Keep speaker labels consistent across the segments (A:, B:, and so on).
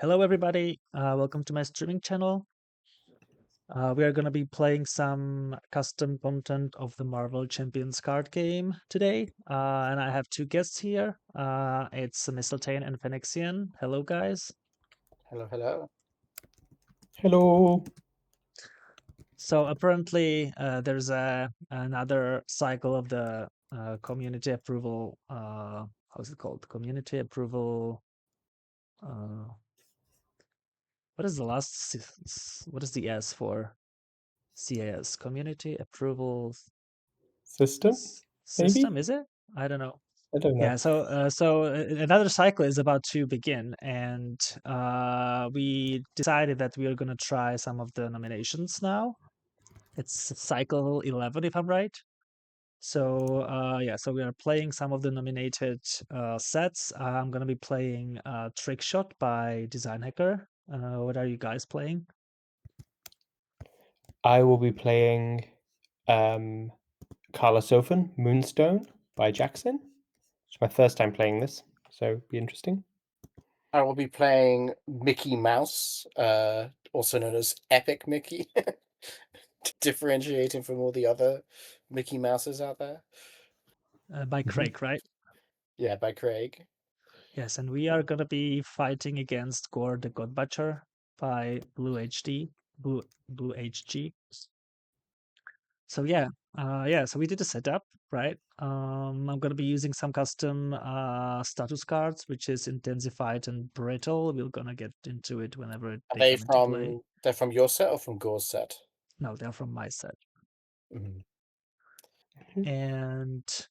A: Hello, everybody. Welcome to my streaming channel. We are going to be playing some custom content of the Marvel Champions card game today. And I have two guests here. It's Mysteltainn and Phenexian. Hello, guys.
B: Hello, hello.
C: Hello.
A: So apparently, there's another cycle of the community approval. How's it called? Community approval. What is the last? What is the S for? CAS, Community Approval
C: System,
A: System,
C: maybe?
A: is it? I don't know.
C: I don't know.
A: Yeah, so another cycle is about to begin, and we decided that we are going to try some of the nominations now. It's cycle 11, if I'm right. So yeah, so we are playing some of the nominated sets. I'm going to be playing Trickshot by Designhacker. What are you guys playing?
C: I will be playing Carlosophan, Moonstone by Jakxin. It's my first time playing this, so it'll be interesting.
B: I will be playing Mickey Mouse, also known as Epic Mickey, differentiating from all the other Mickey Mouses out there.
A: By Craig, right?
B: Yeah, by Craig.
A: Yes, and we are gonna be fighting against Gorr the God Butcher by bluehg. So yeah, so we did a setup, right? I'm gonna be using some custom status cards, which is intensified and brittle. We're gonna get into it whenever
B: Are
A: they
B: they
A: come into play.
B: they're from your set or from Gore's set?
A: No, they're from my set.
B: Mhm.
A: And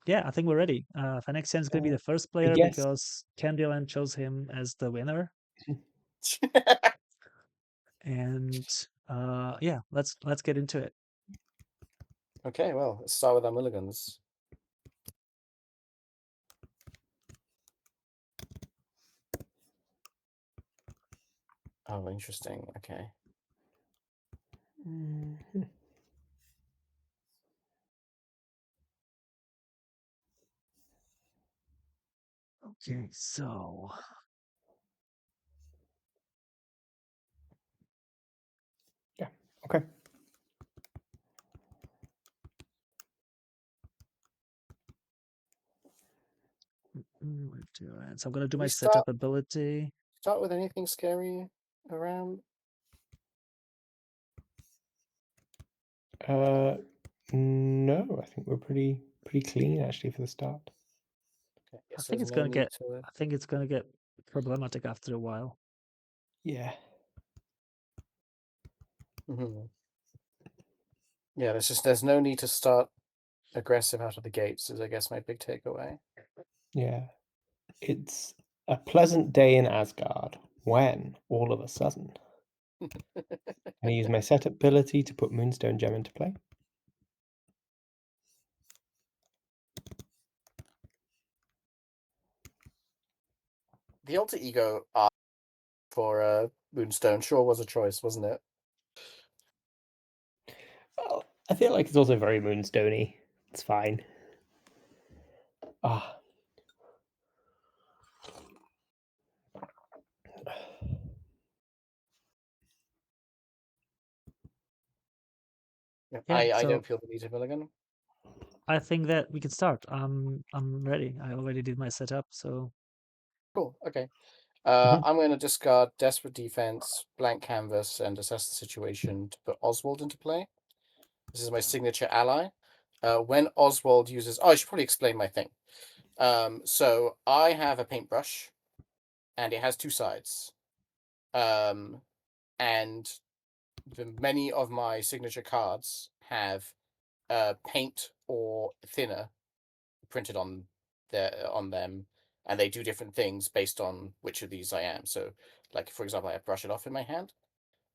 A: yeah, I think we're ready. Phenexian is gonna be the first
C: I
A: player
C: guess.
A: because Candyland chose him as the winner. And yeah, let's get into it.
B: Okay, well, let's start with our mulligans. Oh, interesting. Okay.
A: Okay, so
C: Yeah. Okay.
A: so I'm gonna do my
B: We
A: setup ability.
B: start with anything scary around?
C: No, I think we're pretty clean actually for the start.
B: Okay,
A: I
B: yes,
A: think
B: there's
A: it's
B: no
A: gonna
B: need
A: get
B: to.
A: I think it's gonna get problematic after a while.
C: Yeah.
B: Yeah, there's no need to start aggressive out of the gates, is I guess my big takeaway.
C: Yeah. It's a pleasant day in Asgard when, all of a sudden, I use my set ability to put Moonstone Gem into play.
B: The alter ego art for Moonstone sure was a choice, wasn't it?
C: Well, I feel like it's also very Moonstone-y. It's fine. Ah.
B: Yeah,
A: Yeah,
B: I
A: so
B: don't feel the need to mulligan.
A: I think that we can start. I'm ready. I already did my setup, so
B: Cool, okay.
C: Mhm.
B: I'm going to discard Desperate Defense, Blank Canvas, and assess the situation to put Oswald into play. This is my signature ally. When Oswald uses... Oh, I should probably explain my thing. So I have a paintbrush, and it has two sides. And many of my signature cards have paint or thinner printed on them, and they do different things based on which of these I am. So, like for example, I have Brush It Off in my hand,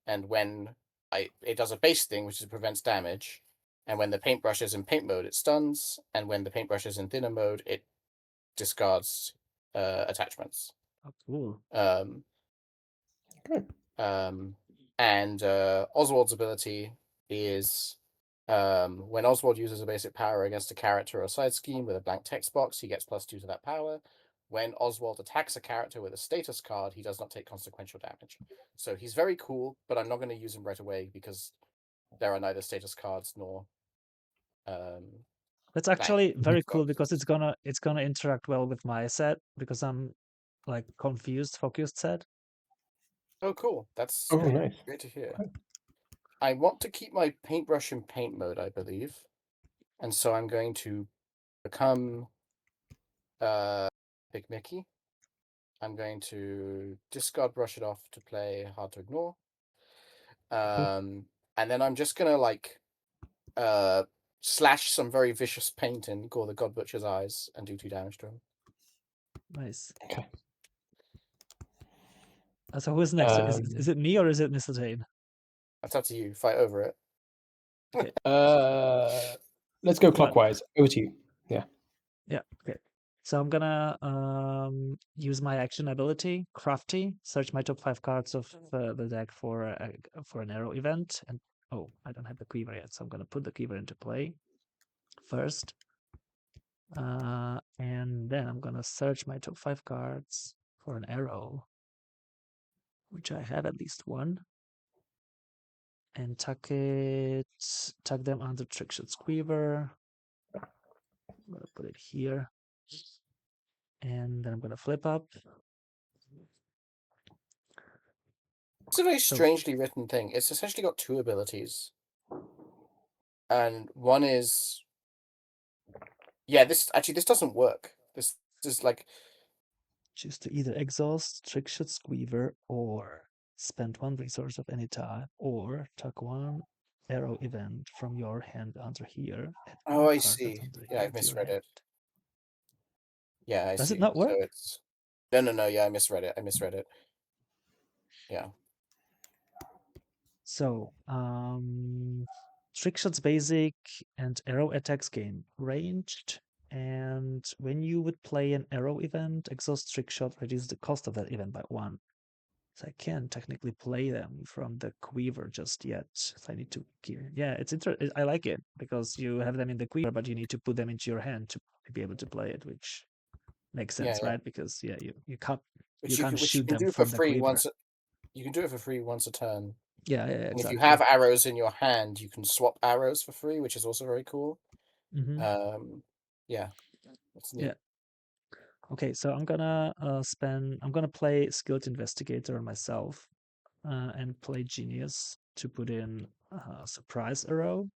B: and when it does a base thing, which is it prevents damage, and when the paintbrush is in paint mode, it stuns, and when the paintbrush is in thinner mode, it discards attachments.
A: oh, cool.
C: Good.
B: And Oswald's ability is when Oswald uses a basic power against a character or side scheme with a blank text box, he gets +2 to that power. when Oswald attacks a character with a status card, he does not take consequential damage. So he's very cool, but I'm not going to use him right away because there are neither status cards nor
A: That's actually very cool because
B: boxes.
A: it's gonna interact well with my set because I'm like confused focused set.
B: Oh, cool. That's
C: Oh, nice.
B: great to hear.
C: Okay.
B: I want to keep my paintbrush in paint mode, I believe. And so I'm going to become Big Mickey. I'm going to discard Brush It Off to play Hard to Ignore. And then I'm just gonna like slash some very vicious paint in Gorr the God Butcher's eyes and do 2 damage to him.
A: Nice.
C: Okay.
A: So who's next? Is it me or is it Mysteltainn?
B: That's up to you. Fight over it.
A: Okay.
C: Let's go clockwise. Over to you. Yeah.
A: Yeah. Okay. So I'm gonna use my action ability, Crafty. Search my top 5 cards of the deck for an arrow event. And oh, I don't have the quiver yet, so I'm gonna put the quiver into play first. And then I'm gonna search my top 5 cards for an arrow, which I have at least one, and tuck them under Trickshot's quiver. I'm gonna put it here, and then I'm gonna flip up.
B: It's a very strangely written thing. It's essentially got 2 abilities. And one is... Yeah, this doesn't work. This is like...
A: Choose to either exhaust Trickshot's quiver or spend 1 resource of any type, or tuck 1 arrow event from your hand under here.
B: Oh, I see. Yeah, I've misread it. Yeah, I see.
A: Does it not work?
B: So it's... No. Yeah, I misread it. Yeah.
A: So, Trickshot's basic and arrow attacks gain ranged, and when you would play an arrow event, exhaust Trickshot reduces the cost of that event by 1. So I can't technically play them from the quiver just yet. So I need to gear. Yeah, it's interesting. I like it because you have them in the quiver, but you need to put them into your hand to be able to play it, which makes sense, right? Because you can't shoot them
B: do for
A: from the
B: free
A: quiver.
B: You can do it for free once a turn.
A: Yeah,
B: And
A: exactly.
B: if you have arrows in your hand, you can swap arrows for free, which is also very cool.
A: Mm-hmm.
B: Yeah, that's neat.
A: Yeah. Okay, so I'm gonna play Skilled Investigator on myself, and play Genius to put in Surprise Arrow.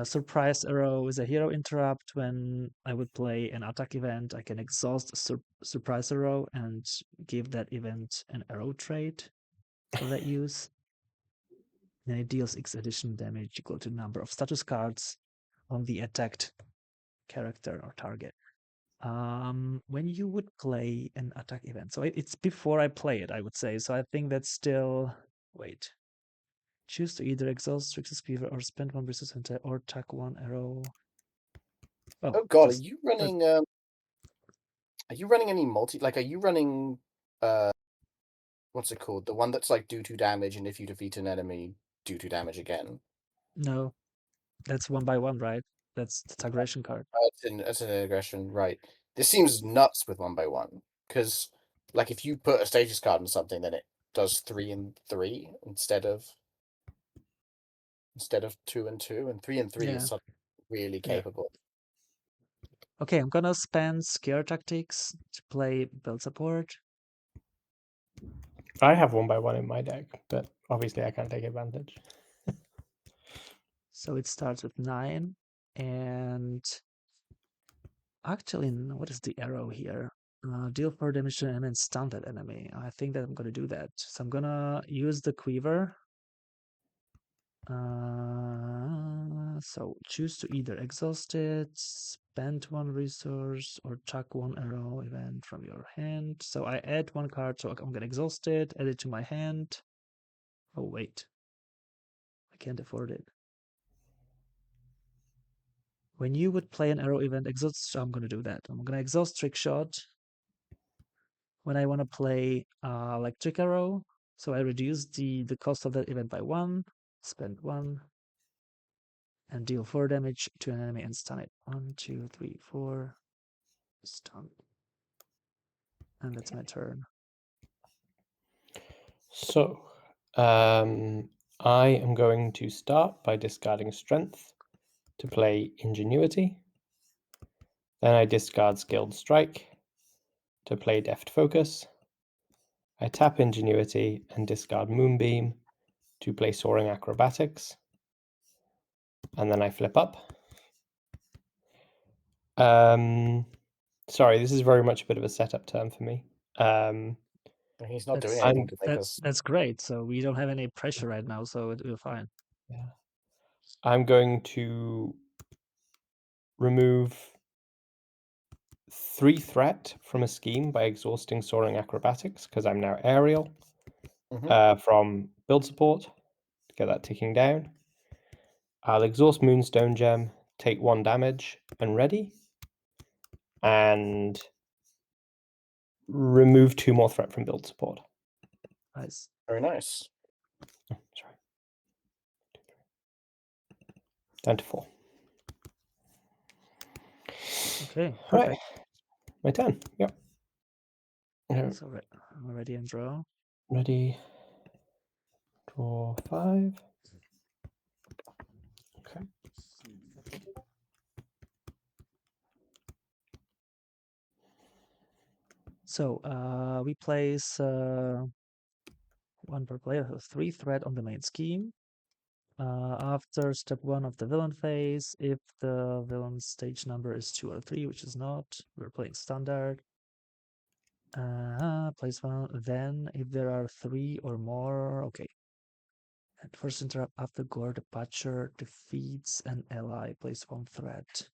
A: Surprise Arrow is a hero interrupt. When I would play an attack event, I can exhaust Surprise Arrow and give that event an arrow trait for that use. Then it deals X additional damage equal to the number of status cards on the attacked character or target. When you would play an attack event, so it's before I play it, I would say. So I think that's still... Wait. Choose to either exhaust Trickshot's quiver or spend 1 resource or tuck 1 arrow.
B: Oh god, are you running any multi, like, are you running what's it called? The one that's like do 2 damage, and if you defeat an enemy, do 2 damage again?
A: No. That's 1 by 1, right? That's aggression card.
B: That's an aggression, right. This seems nuts with 1 by 1. Because like if you put a status card on something, then it does 3 and 3 instead of 2 and 2, and 3 and 3 is really capable.
A: Okay, I'm gonna spend Scare Tactics to play Build Support.
C: I have 1 by 1 in my deck, but obviously I can't take advantage.
A: So it starts with 9, and actually, what is the arrow here? Deal 4 damage to an enemy and stun that enemy. I think that I'm gonna do that. So I'm gonna use the quiver. So choose to either exhaust it, spend 1 resource, or chuck 1 arrow event from your hand. So I add 1 card, so I'm gonna exhaust it, add it to my hand. Oh wait, I can't afford it. When you would play an arrow event, exhaust. So I'm gonna do that. I'm gonna exhaust Trickshot. When I want to play electric arrow, so I reduce the cost of that event by 1, spend 1, and deal 4 damage to an enemy and stun it. 1, 2, 3, 4. Stun. And that's my turn.
C: So, I am going to start by discarding Strength to play Ingenuity. Then I discard Skilled Strike to play Deft Focus. I tap Ingenuity and discard Moonbeam to play Soaring Acrobatics. And then I flip up. Sorry, this is very much a bit of a setup turn for me.
B: He's not doing
A: That's
B: anything to make us.
A: that's great. So we don't have any pressure right now, so we're fine.
C: Yeah. I'm going to remove 3 threat from a scheme by exhausting Soaring Acrobatics, because I'm now aerial, from build support to get that ticking down. I'll exhaust Moonstone Gem, take 1 damage, and ready. And remove 2 more threat from build support.
A: Nice.
B: Very nice.
C: Oh, sorry. Down to 4.
A: Okay,
C: Right.
A: perfect.
C: My turn. Yep.
A: So I'm ready and draw.
C: Ready. Draw 5. Okay.
A: So we place 1 per player, 3 threat on the main scheme. After step 1 of the villain phase, if the villain's stage number is 2 or 3, which is not, we're playing standard. Place 1. Then, if there are 3 or more, okay. And first interrupt after Gorr the Butcher defeats an ally, place 1 threat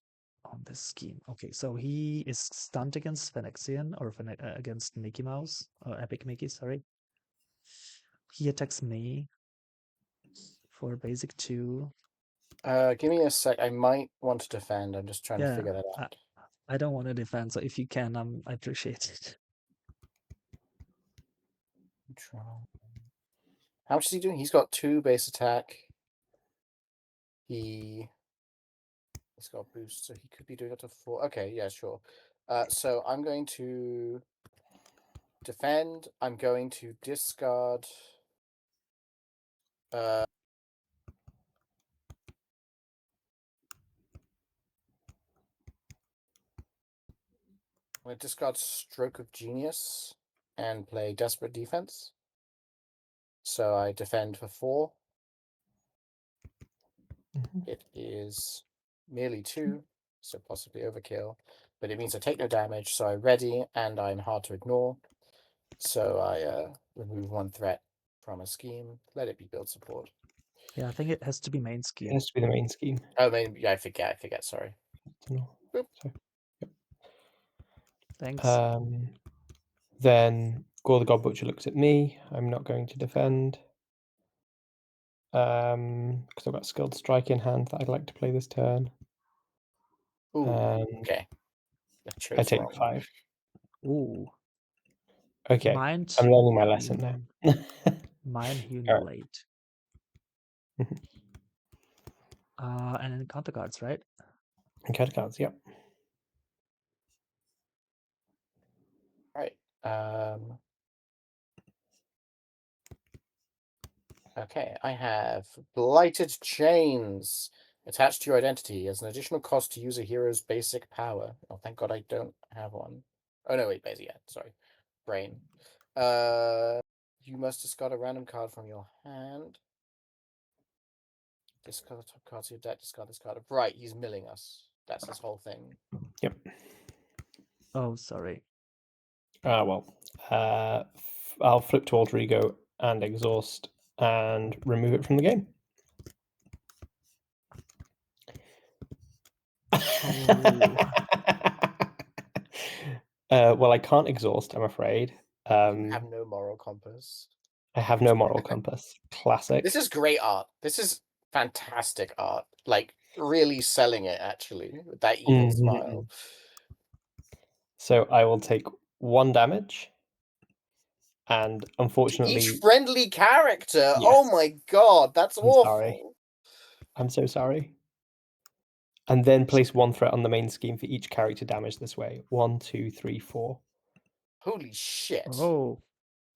A: on this scheme. Okay, so he is stunned against Phenexian or against Mickey Mouse, or Epic Mickey, sorry. He attacks me for basic 2.
B: Give me a sec. I might want to defend. I'm just trying to figure that out.
A: I don't want to defend, so if you can, I appreciate it.
B: How much is he doing? He's got 2 base attack. He's got boost, so he could be doing up to 4. Okay, yeah, sure. So I'm going to defend. I'm going to discard. I'm going to discard Stroke of Genius and play Desperate Defense. So I defend for 4. It is merely 2, so possibly overkill. But it means I take no damage, so I ready, and I'm hard to ignore. So I remove 1 threat from a scheme. Let it be build support.
A: Yeah, I think it has to be main
C: It
A: scheme.
C: has to be the main scheme.
B: Oh, maybe I forget. Sorry.
C: Boop. So, yep.
A: Thanks.
C: Then Gorr the God Butcher looks at me. I'm not going to defend. Because I've got Skilled Strike in hand that I'd like to play this turn.
B: Ooh, okay.
C: I take 5.
A: Ooh.
C: Okay.
A: Mind
C: I'm learning my lesson now.
A: Mine you
C: Alright.
A: late. And then counter cards, right?
C: And counter cards, yep.
B: Right. Okay, I have Blighted Chains. Attached to your identity as an additional cost to use a hero's basic power. Oh, thank God I don't have one. Oh, no, wait, basic, yeah, sorry. Brain. You must discard a random card from your hand. Discard the top cards of your deck, discard this card. Right, he's milling us. That's his whole thing.
C: Yep.
A: Oh, sorry.
C: Well, I'll flip to Alter Ego and exhaust and remove it from the game. Well, I can't exhaust, I'm afraid.
B: You have no moral compass.
C: I have no moral compass. Classic.
B: This is great art. This is fantastic art. Like, really selling it, actually, with that evil smile.
C: So I will take 1 damage. And unfortunately...
B: Each friendly character!
C: Yes.
B: Oh my God, that's awful.
C: Sorry. I'm so sorry. And then place 1 threat on the main scheme for each character damage this way. 1, 2, 3, 4.
B: Holy shit.
A: Oh,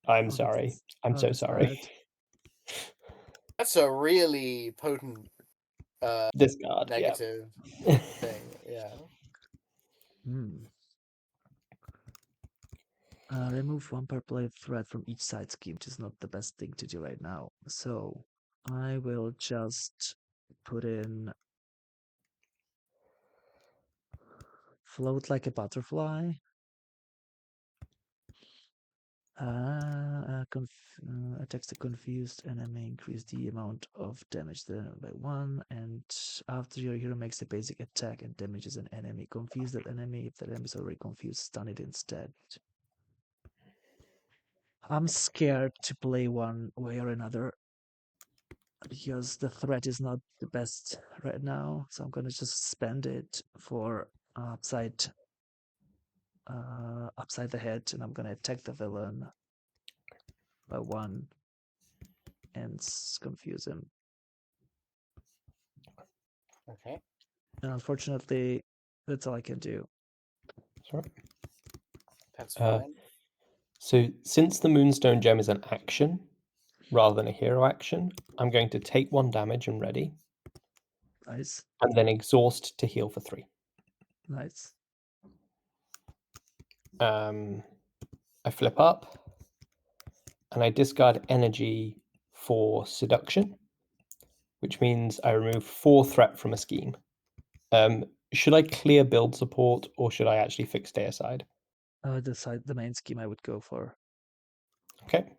C: I'm
A: Oh,
C: sorry.
A: that's-
C: I'm so
A: that's
C: sorry.
A: bad.
B: That's a really potent
C: Discard.
B: negative thing. Yeah.
A: Hmm. Remove 1 per play threat from each side scheme, which is not the best thing to do right now. So I will just put in float like a butterfly. Attacks the confused enemy, increase the amount of damage by 1, and after your hero makes a basic attack and damages an enemy, confuse that enemy. If that enemy is already confused, stun it instead. I'm scared to play one way or another because the threat is not the best right now, so I'm gonna just spend it for upside the head, and I'm gonna attack the villain by 1 and confuse him.
B: Okay.
A: And unfortunately, that's all I can do.
C: Sorry.
B: That's fine.
C: So since the Moonstone gem is an action rather than a hero action, I'm going to take 1 damage and ready,
A: Nice,
C: and then exhaust to heal for 3.
A: nice.
C: I flip up, and I discard energy for seduction, which means I remove 4 threat from a scheme. Should I clear build support, or should I actually fix stay aside?
A: The main scheme I would go for.
C: Okay.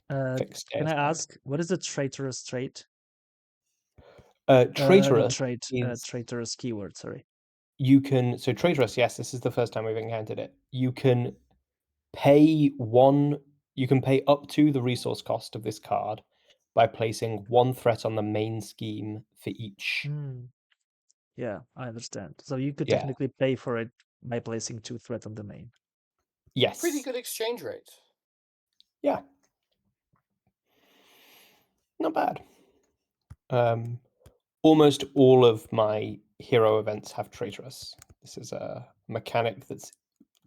A: Can I ask, what is the traitorous trait?
C: Traitorous is
A: Traitorous keyword, sorry.
C: you can so traitorous. Yes, this is the first time we've encountered it. You can pay up to the resource cost of this card by placing 1 threat on the main scheme for each.
A: Yeah, I understand. So you could
C: Yeah.
A: technically pay for it by placing 2 threat on the main.
C: Yes.
B: Pretty good exchange rate.
C: Yeah. Not bad. Almost all of my hero events have traitorous. This is a mechanic that's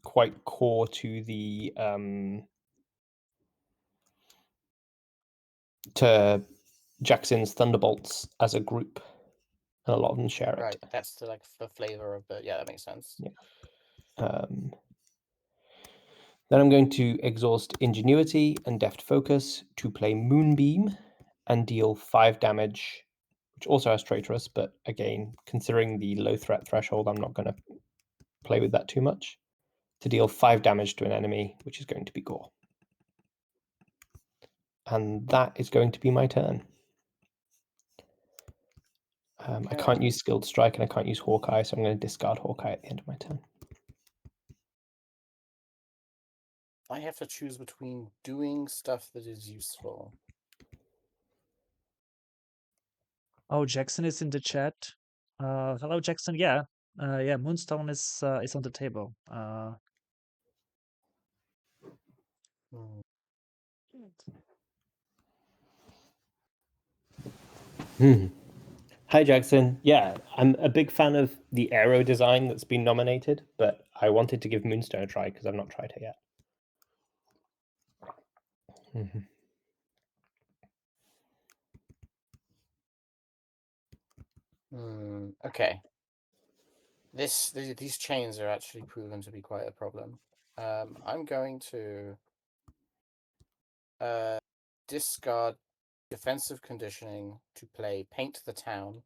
C: quite core to the to Jakxin's Thunderbolts as a group, and a lot of them share it.
B: Right. That's the flavor of the. Yeah, that makes sense.
C: Yeah. Then I'm going to exhaust Ingenuity and Deft Focus to play Moonbeam and deal 5 damage, which also has Traitorous, but again, considering the low threat threshold, I'm not going to play with that too much. To deal 5 damage to an enemy, which is going to be Gorr. And that is going to be my turn. Okay. I can't use Skilled Strike and I can't use Hawkeye, so I'm going to discard Hawkeye at the end of my turn.
B: I have to choose between doing stuff that is useful.
A: Oh, Jakxin is in the chat. Hello, Jakxin. Yeah, yeah. Moonstone is on the table.
C: Hi, Jakxin. Yeah, I'm a big fan of the arrow design that's been nominated, but I wanted to give Moonstone a try because I've not tried it yet.
B: Okay. These chains are actually proven to be quite a problem. I'm going to discard defensive conditioning to play Paint the Town.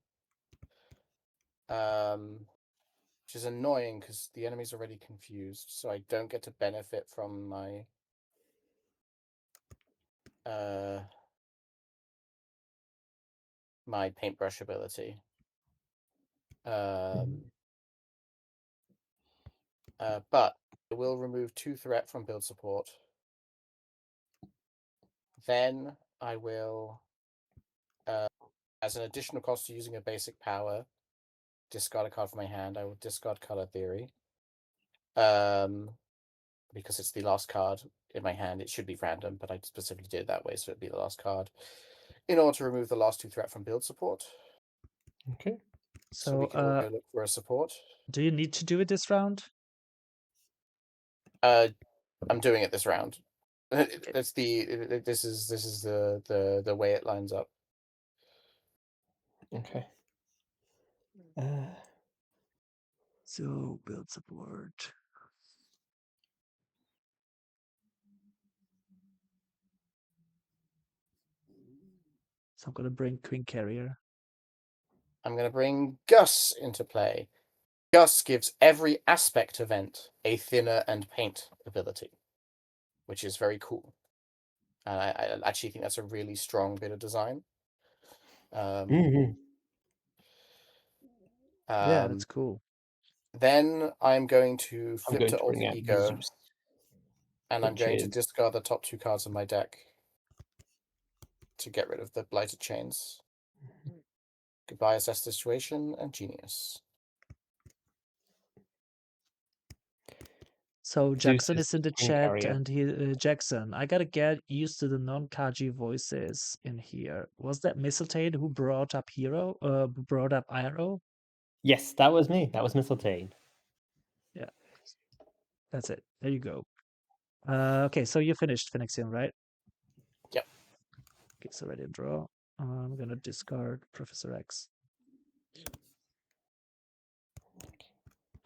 B: Which is annoying because the enemy's already confused, so I don't get to benefit from my my paintbrush ability. But I will remove 2 threat from build support. Then I will, as an additional cost to using a basic power, discard a card from my hand. I will discard Color Theory. Because it's the last card in my hand. It should be random, but I specifically did it that way, so it'd be the last card. In order to remove the last 2 threat from build support.
C: Okay.
B: So we
A: So,
B: can all go look for a support.
A: do you need to do it this round?
B: I'm doing it this round. This is the way it lines up.
C: Okay.
A: So build support. So I'm gonna bring Queen Carrier.
B: I'm going to bring Gus into play. Gus gives every aspect event a thinner and paint ability, which is very cool. And I actually think that's a really strong bit of design.
C: Mhm.
A: Yeah, that's cool.
B: Then I'm going to
C: I'm
B: flip
C: going
B: to
C: to
B: Alter
C: bring out
B: Ego,
C: Zeus,
B: and I'm
C: which
B: going to
C: is
B: discard the top 2 cards of my deck to get rid of the Blighted Chains. Goodbye, Assess Situation, and Genius.
A: So
C: Zeus
A: Jakxin is in the
C: Queen
A: chat,
C: Carrier.
A: and he Jakxin. I gotta get used to the non-Kaji voices in here. Was that Mysteltainn who brought up Hero? Brought up Iroh?
C: Yes, that was me. That was Mysteltainn.
A: Yeah, that's it. There you go. Okay, so you finished Phenexian, right?
B: Yep.
A: Okay, so ready to draw. I'm gonna discard Professor X.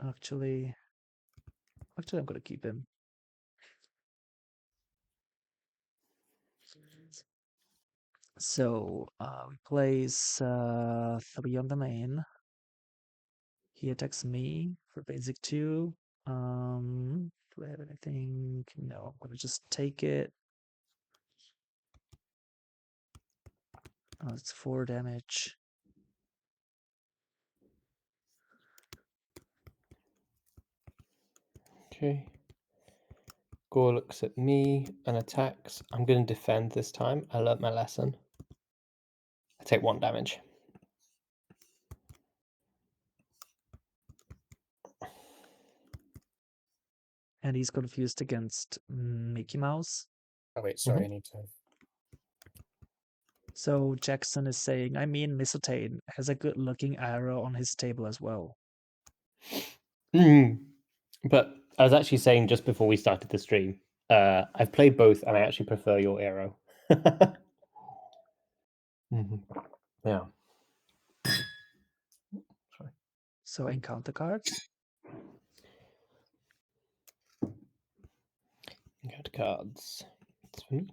A: Actually, I'm gonna keep him. So we place 3 on the main. He attacks me for basic 2. Do I have anything? No, I'm gonna just take it. Oh, it's 4 damage.
C: Okay. Gorr looks at me and attacks. I'm going to defend this time. I learnt my lesson. I take 1 damage.
A: And he's confused against Mickey Mouse.
B: Oh, wait, sorry, I need to...
A: So Jakxin is saying, I mean, Mysteltainn has a good looking arrow on his table as well.
C: But I was actually saying just before we started the stream, I've played both and I actually prefer your arrow. Yeah. Sorry.
A: So encounter cards.
C: Encounter cards. It's for me.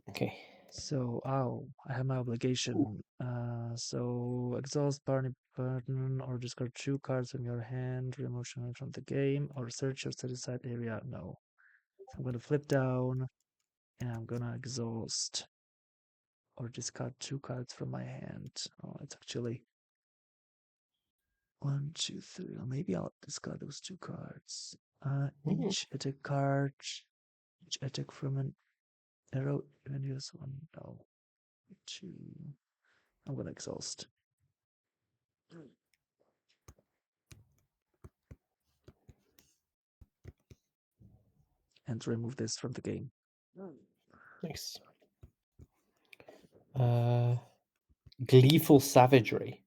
C: Okay.
A: So, I have my obligation. So exhaust Barney Burden or discard 2 cards from your hand, remove them from the game, or search your set aside area. No. So I'm gonna flip down and I'm gonna exhaust or discard 2 cards from my hand. Oh, it's actually 1, 2, 3. Or maybe I'll discard those 2 cards. Each attack card, each attack from an arrow, even use 1. No. 2. I'm gonna exhaust. And remove this from the game.
C: Nice. Gleeful Savagery.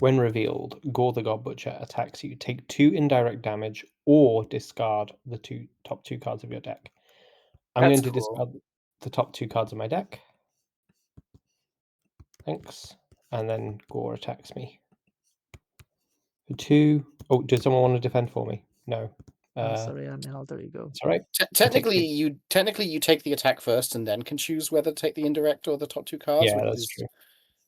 C: When revealed, Gorr the God Butcher attacks you. Take 2 indirect damage or discard the top 2 cards of your deck. I'm
B: That's
C: going to
B: cool.
C: discard the top 2 cards of my deck. Thanks. And then Gorr attacks me. For 2. Oh, does someone want to defend for me? No.
A: Sorry, I'm in alter ego.
C: It's all right.
B: Technically, you take the attack first and then can choose whether to take the indirect or the top 2 cards.
C: Yeah, that's true.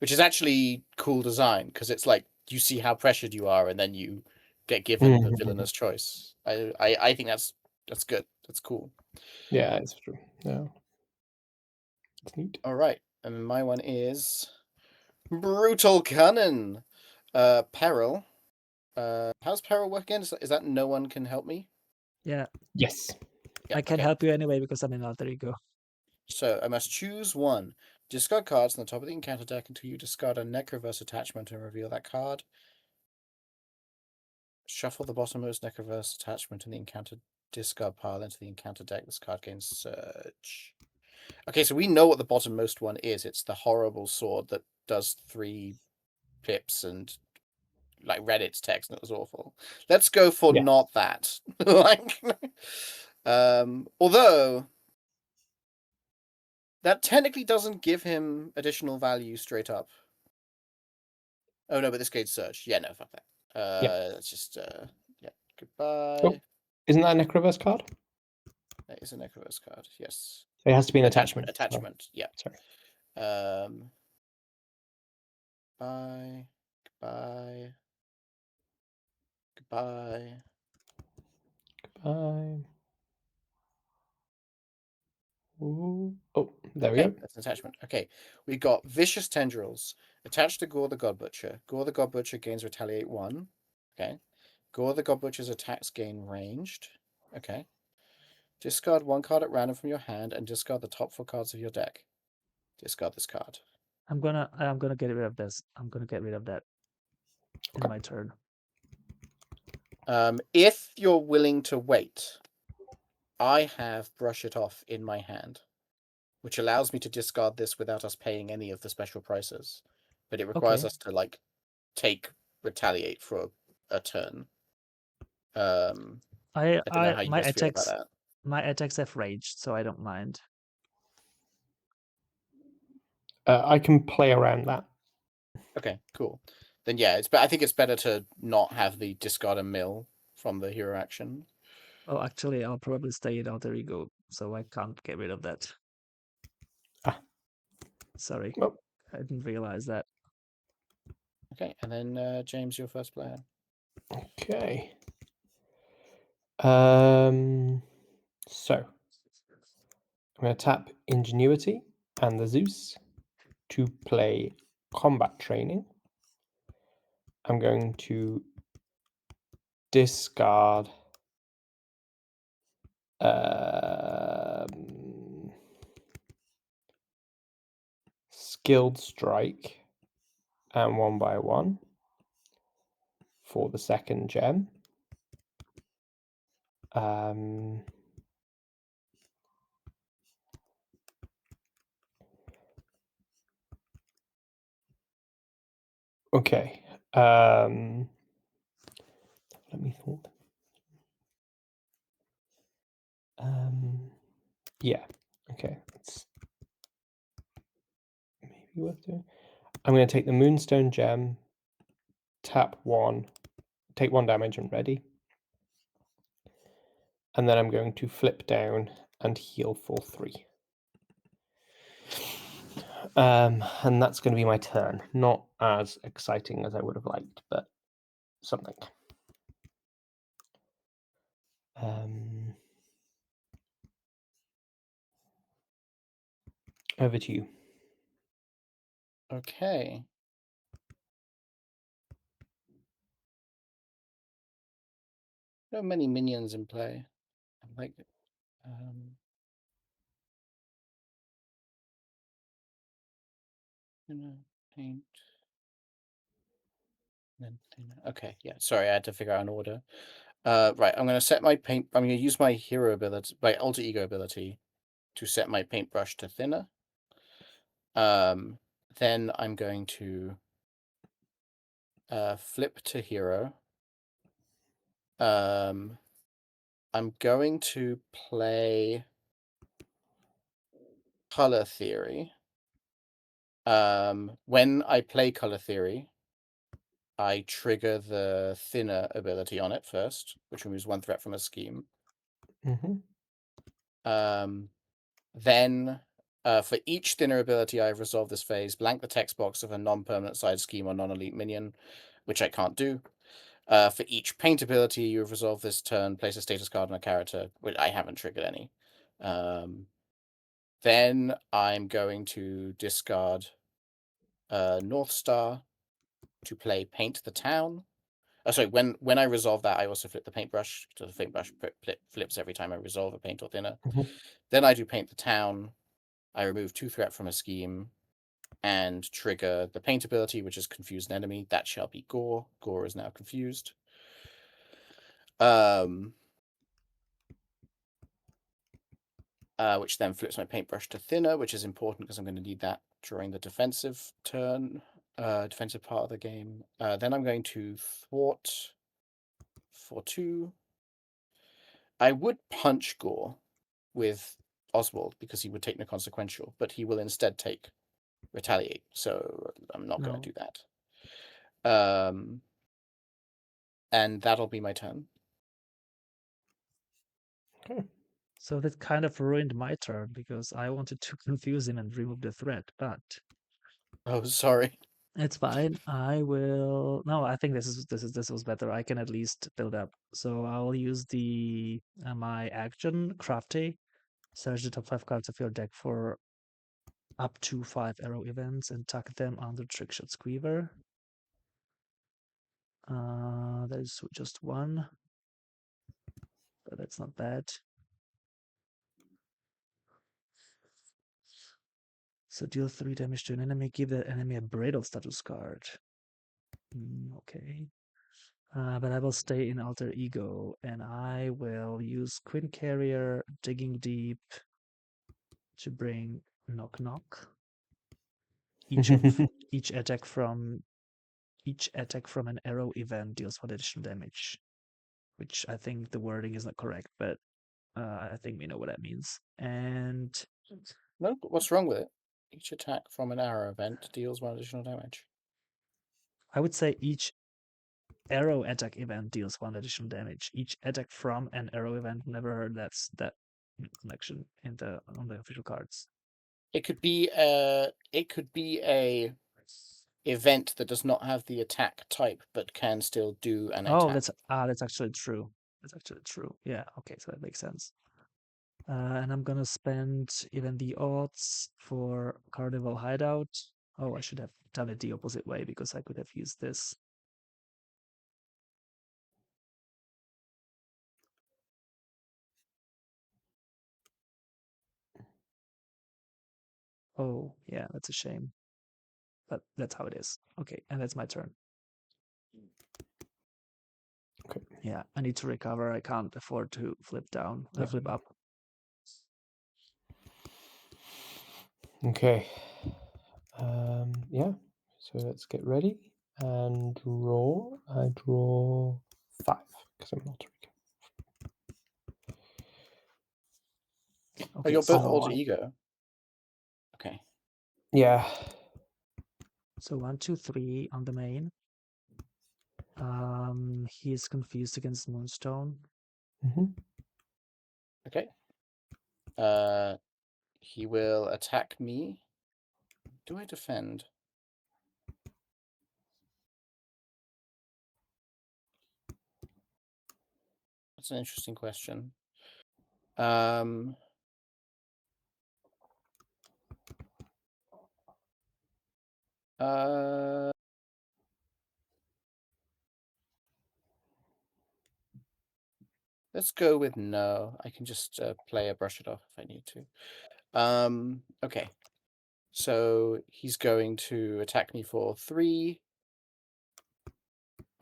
B: Which is actually cool design, because it's like you see how pressured you are and then you get given the villainous choice. I think that's good. That's cool.
C: Yeah, it's true. Yeah. It's neat.
B: All right. And my one is Brutal Cunning. Peril. How's Peril work again? Is that no one can help me?
A: Yeah.
C: Yes.
B: Yeah,
A: I can help you anyway because I'm in alter ego.
B: So I must choose one. Discard cards on the top of the encounter deck until you discard a Necroverse attachment and reveal that card. Shuffle the bottommost Necroverse attachment in the encounter discard pile into the encounter deck. This card gains Surge. Okay, so we know what the bottommost one is. It's the horrible sword that does 3 pips and like Reddit's text, and it was awful. Let's go for
C: Yeah.
B: not that. Like, although that technically doesn't give him additional value straight up. Oh no, but this gade's search. Yeah, no, fuck that. Let's just yeah. Goodbye.
C: Oh, isn't that a Necroverse card?
B: That is a Necroverse card. Yes.
C: It has to be an attachment.
B: Attachment. Yeah.
C: Sorry.
B: Goodbye. Goodbye. Goodbye.
C: Goodbye. Ooh. Oh, there we
B: Okay,
C: go.
B: that's an attachment. Okay, we got Vicious Tendrils attached to Gorr the God Butcher. Gorr the God Butcher gains Retaliate 1. Okay. Gorr the God Butcher's attacks gain ranged. Okay. Discard 1 card at random from your hand and discard the top 4 cards of your deck. Discard this card.
A: I'm gonna get rid of this. I'm gonna get rid of that in
C: Okay.
A: my turn.
B: If you're willing to wait, I have Brush It Off in my hand, which allows me to discard this without us paying any of the special prices. But it requires
A: Okay.
B: us to like take Retaliate for a turn. I don't know how you guys feel about that.
A: My attacks have raged, so I don't mind.
C: I can play around that.
B: Okay, cool. Then yeah, but I think it's better to not have the discard a mill from the hero action.
A: Oh, actually, I'll probably stay in Alter Ego, so I can't get rid of that.
C: Ah.
A: Sorry,
C: Oh.
A: I didn't realize that.
B: Okay, and then James, your first player.
C: Okay. So I'm going to tap Ingenuity and the Zeus to play Combat Training. I'm going to discard Skilled Strike and 1/1 for the second gem. Okay. Let me think. Yeah. Okay. That's maybe worth doing. I'm going to take the Moonstone gem, tap 1, take 1 damage and ready. And then I'm going to flip down and heal for 3. And that's going to be my turn. Not as exciting as I would have liked, but something. Over to you.
B: Okay. There are many minions in play. I like it. Paint. Okay, yeah. Sorry, I had to figure out an order. Right, I'm going to set my paint. I'm going to use my hero ability, my alter ego ability, to set my paintbrush to thinner. Then I'm going to flip to hero. I'm going to play Color Theory. When I play Color Theory, I trigger the thinner ability on it first, which removes 1 threat from a scheme. Then, for each thinner ability I've resolved this phase, blank the text box of a non-permanent side scheme or non-elite minion, which I can't do. For each paint ability you have resolved this turn, place a status card on a character, which I haven't triggered any. Then I'm going to discard North Star to play Paint the Town. Sorry, when I resolve that, I also flip the paintbrush, so the paintbrush flips every time I resolve a paint or thinner. Then I do Paint the Town. I remove 2 threat from a scheme and trigger the paint ability, which is confuse an enemy. That shall be Gorr. Gorr is now confused. Which then flips my paintbrush to thinner, which is important because I'm going to need that during the defensive turn. defensive part of the game. Then I'm going to thwart for 2. I would punch Gorr with Oswald because he would take no consequential, but he will instead take retaliate. So I'm not going to
A: No.
B: do that. And that'll be my turn.
C: Okay.
A: So that kind of ruined my turn because I wanted to confuse him and remove the threat, but
B: Oh, sorry.
A: it's fine. I will. No, I think this was better. I can at least build up. So I'll use the my action crafty. Search the top 5 cards of your deck for up to 5 arrow events and tuck them under Trickshot Squeever. There's just one, but that's not bad. So deal 3 damage to an enemy. Give the enemy a Bradle status card. Okay. But I will stay in Alter Ego, and I will use Queen Carrier, Digging Deep to bring Knock Knock. Each attack from an arrow event deals 1 additional damage, which I think the wording is not correct, but I think we know what that means. And
B: No, what's wrong with it? Each attack from an arrow event deals 1 additional damage.
A: I would say each arrow attack event deals 1 additional damage. Each attack from an arrow event. Never heard that connection on the official cards.
B: It could be a event that does not have the attack type but can still do an attack.
A: Oh, that's actually true. That's actually true. Yeah, okay, so that makes sense. And I'm gonna spend even the odds for Carnival Hideout. Oh, I should have done it the opposite way because I could have used this. Oh, yeah, that's a shame. But that's how it is. Okay, and that's my turn.
C: Okay.
A: Yeah, I need to recover. I can't afford to flip down.
C: Yeah.
A: Flip up.
C: Okay. Yeah. So let's get ready and draw. I draw 5 because I'm not.
B: Oh,
A: Okay,
B: you're both
A: so
B: alter ego. Okay.
C: Yeah.
A: so 1, 2, 3 on the main. He is confused against Moonstone.
B: Okay. He will attack me. Do I defend? That's an interesting question. Let's go with no. I can just play a brush it off if I need to. Okay. So he's going to attack me for 3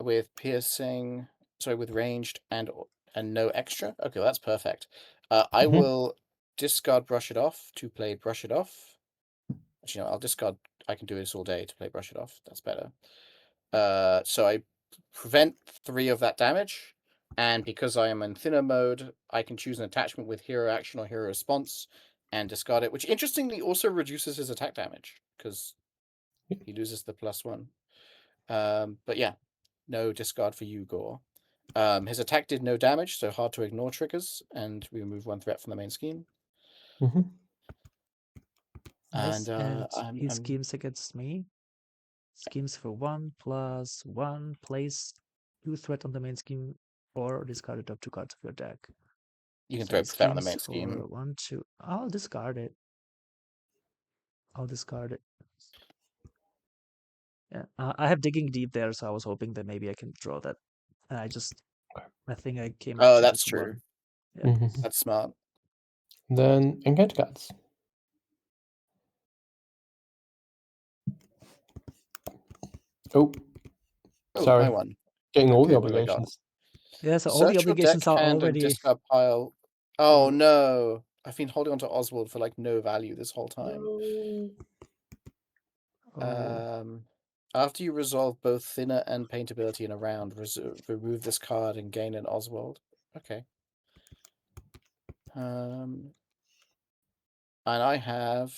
B: with piercing, with ranged and no extra. Okay, well, that's perfect. I will discard brush it off to play brush it off. Actually, no, I'll discard. I can do this all day to play brush it off. That's better. So I prevent 3 of that damage, and because I am in thinner mode, I can choose an attachment with hero action or hero response and discard it, which interestingly also reduces his attack damage because he loses the +1. But yeah, no discard for you, Gorr. His attack did no damage, so hard to ignore triggers, and we remove 1 threat from the main scheme.
A: Nice. And he
B: I'm
A: schemes against me. Schemes for 1+1. Place 2 threat on the main scheme or discard the top 2 cards of your deck.
B: you can
A: So
B: throw
A: he
B: threat on the main
A: schemes
B: scheme.
A: for 1, 2. I'll discard it. Yeah, I have Digging Deep there, so I was hoping that maybe I can draw that. I think I came up
B: Oh,
A: to
B: that's
A: just
B: true.
A: 1. Yeah.
B: That's smart.
C: Then encounter cards.
B: Oh,
C: Sorry.
B: I won.
C: Getting all the
B: Okay, what have I got?
C: obligations.
A: Yeah, so all the
B: Search your deck
A: obligations are
B: hand and
A: already.
B: discard pile. Oh no! I've been holding on to Oswald for like no value this whole time.
A: Oh.
B: After you resolve both thinner and paint ability in a round, remove this card and gain an Oswald. Okay. And I have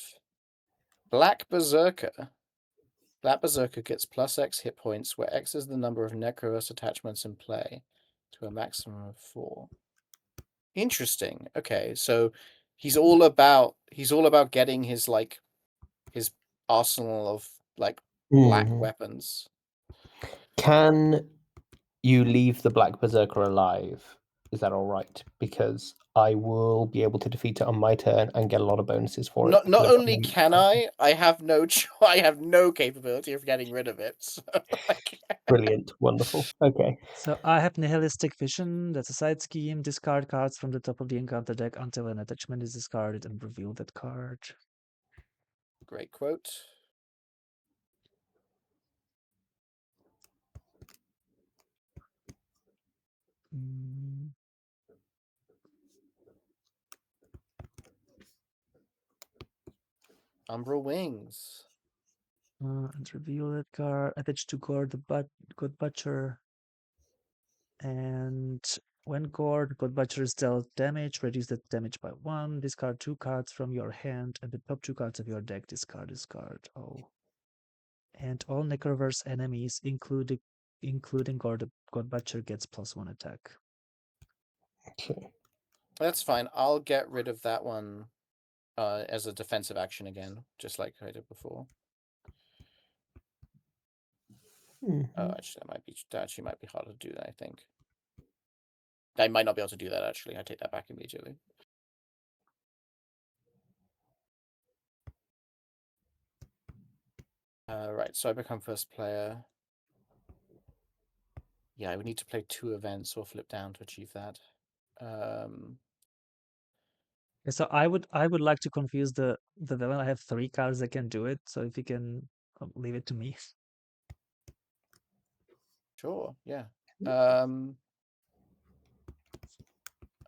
B: Black Berserker. Black Berserker gets +X hit points, where X is the number of Necroverse attachments in play, to a maximum of 4. Interesting. Okay, so he's all about getting his his arsenal of black weapons.
C: Can you leave the Black Berserker alive? Is that all right? Because I will be able to defeat it on my turn and get a lot of bonuses for it.
B: Not only can I have no I have no capability of getting rid of it. So,
C: Brilliant, wonderful. Okay.
A: So I have Nihilistic Vision. That's a side scheme. Discard cards from the top of the encounter deck until an attachment is discarded and reveal that card.
B: Great quote. Umbral Wings.
A: And reveal that card. Attach to Gorr the God Butcher. And when Gorr the God Butcher is dealt damage, reduce that damage by 1. Discard 2 cards from your hand, and the top 2 cards of your deck discard this card. Oh. And all Necroverse enemies, including Gorr the God Butcher, gets +1 attack.
C: Okay.
B: That's fine. I'll get rid of that one as a defensive action again, just like I did before. Actually, that actually might be harder to do than I think. I might not be able to do that, actually. I take that back immediately. Right, so I become first player. Yeah, I would need to play 2 events or flip down to achieve that.
A: So I would like to confuse the villain. I have 3 cards that can do it, so if you can leave it to me.
B: Sure, yeah.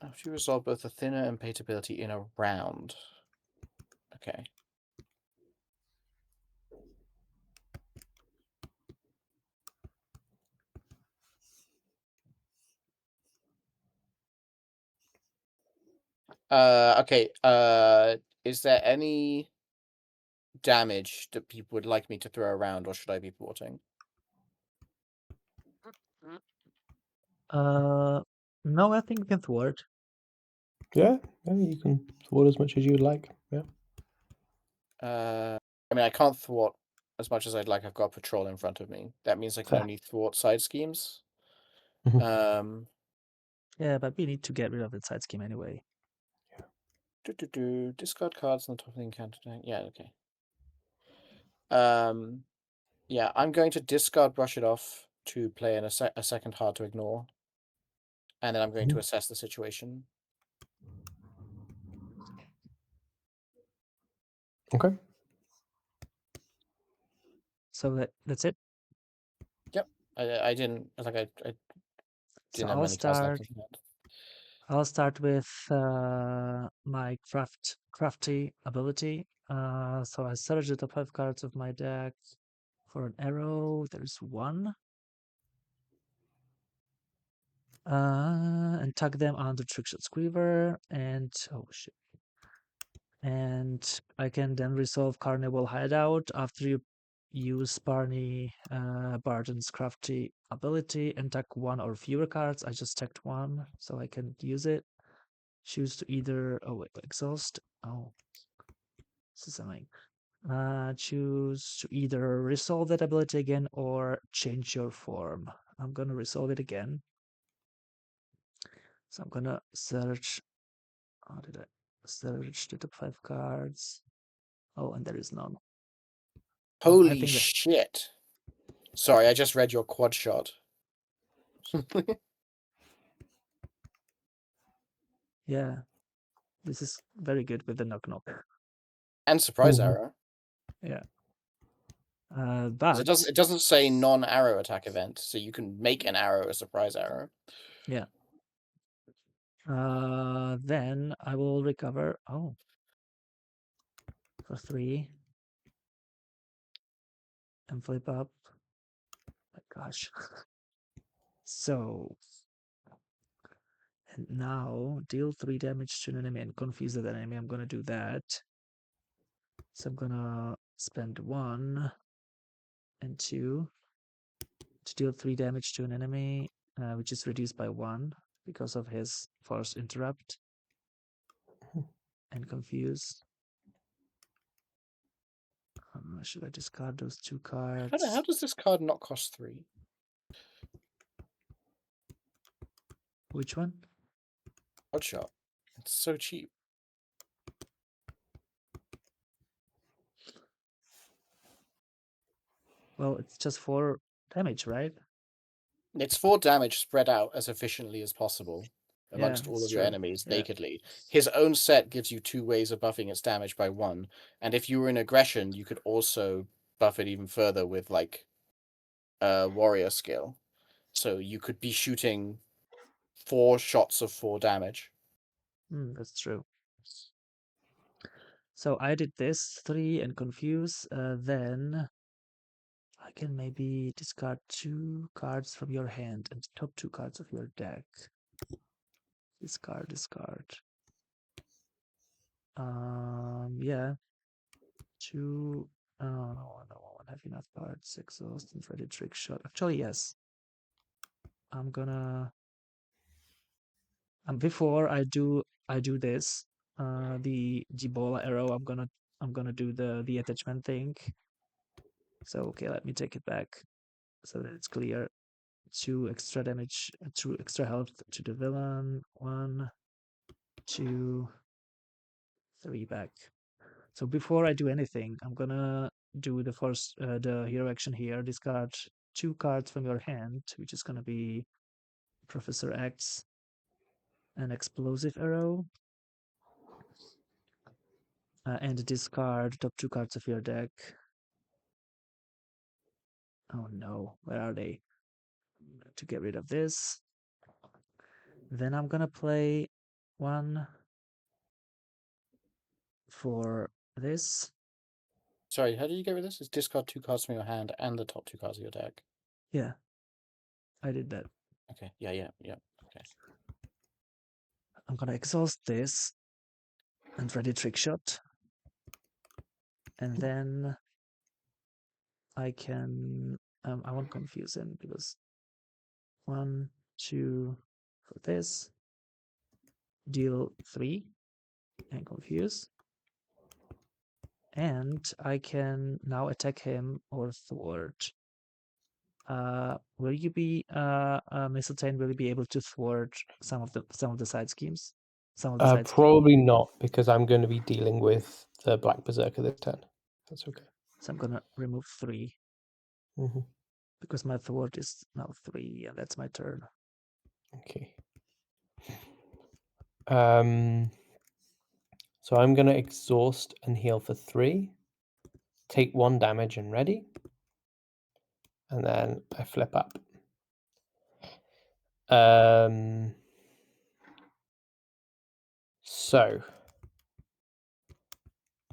B: After you resolve both the thinner and paint ability in a round. Okay. Okay. Is there any damage that people would like me to throw around, or should I be thwarting?
A: No, I think we can thwart.
C: Yeah, you can thwart as much as you would like. Yeah.
B: I mean, I can't thwart as much as I'd like. I've got a patrol in front of me. That means I can
C: Fair.
B: only thwart side schemes.
A: Yeah, but we need to get rid of the side scheme anyway.
B: Discard cards on the top of the encounter deck. Yeah, okay. Yeah, I'm going to discard Brush It Off to play in a second Hard to Ignore. And then I'm going to assess the situation.
C: Okay.
A: So that's it.
B: Yep. I didn't have
A: I'll
B: many cards left
A: start.
B: in hand.
A: I'll start with my crafty ability. So I search the top 5 cards of my deck for an arrow. There's 1. And tuck them onto Trickshot Squeever, and oh shit. And I can then resolve Carnival Hideout after you use Barton's crafty ability and tuck 1 or fewer cards. I just tacked 1, so I can use it. Choose to either exhaust. Oh, this is annoying. Choose to either resolve that ability again or change your form. I'm gonna resolve it again. So I'm gonna search. How did I search the top 5 cards? Oh, and there is none.
B: Holy shit. Sorry, I just read your quad shot.
A: Yeah, this is very good with the knock.
B: And surprise arrow.
A: Yeah. But
B: it doesn't say non-arrow attack event, so you can make an arrow a surprise arrow.
A: Yeah. Then I will recover. Oh, for 3 and flip up gosh. So, and now deal 3 damage to an enemy and confuse that enemy. I'm gonna do that. So I'm gonna spend 1 and 2 to deal 3 damage to an enemy, which is reduced by 1 because of his force interrupt and confuse. Should I discard those 2 cards?
B: How does this card not cost 3?
A: Which one?
B: Oddshot. It's so cheap.
A: Well, it's just 4 damage, right?
B: It's 4 damage spread out as efficiently as possible amongst all
A: it's
B: of your
A: true.
B: enemies
A: Yeah.
B: nakedly. His own set gives you 2 ways of buffing its damage by 1, and if you were in aggression, you could also buff it even further with like a warrior skill. So you could be shooting 4 shots of 4 damage.
A: That's true. So I did this 3 and confuse. Then I can maybe discard 2 cards from your hand and top 2 cards of your deck. Discard. Yeah. 2. Oh, no, I won't have enough cards. Exhaust and ready trick shot. Actually, yes. I'm gonna. Before I do this, the bola arrow. I'm gonna do the attachment thing. So okay, let me take it back so that it's clear. 2 extra damage, 2 extra health to the villain. 1, 2, 3 back. So before I do anything, I'm gonna do the first the hero action here. Discard 2 cards from your hand, which is gonna be Professor X, an explosive arrow, and discard top 2 cards of your deck. Oh no, where are they? To get rid of this. Then I'm gonna play 1 for this.
B: Sorry, how did you get rid of this? It's discard 2 cards from your hand and the top 2 cards of your deck.
A: Yeah, I did that.
B: Okay, yeah. Okay.
A: I'm gonna exhaust this and ready Trickshot. And then I can, I won't confuse him because 1, 2 for this, deal 3 and confuse. And I can now attack him or thwart. Will you be, Mysteltainn, will you be able to thwart some of the side schemes? Some of the side schemes?
C: Probably not, because I'm going to be dealing with the Black Berserker this turn. That's okay.
A: So I'm gonna remove 3
C: Mm-hmm.
A: because my thwart is now 3, and that's my turn.
C: Okay. So I'm going to exhaust and heal for 3, take 1 damage and ready, and then I flip up. So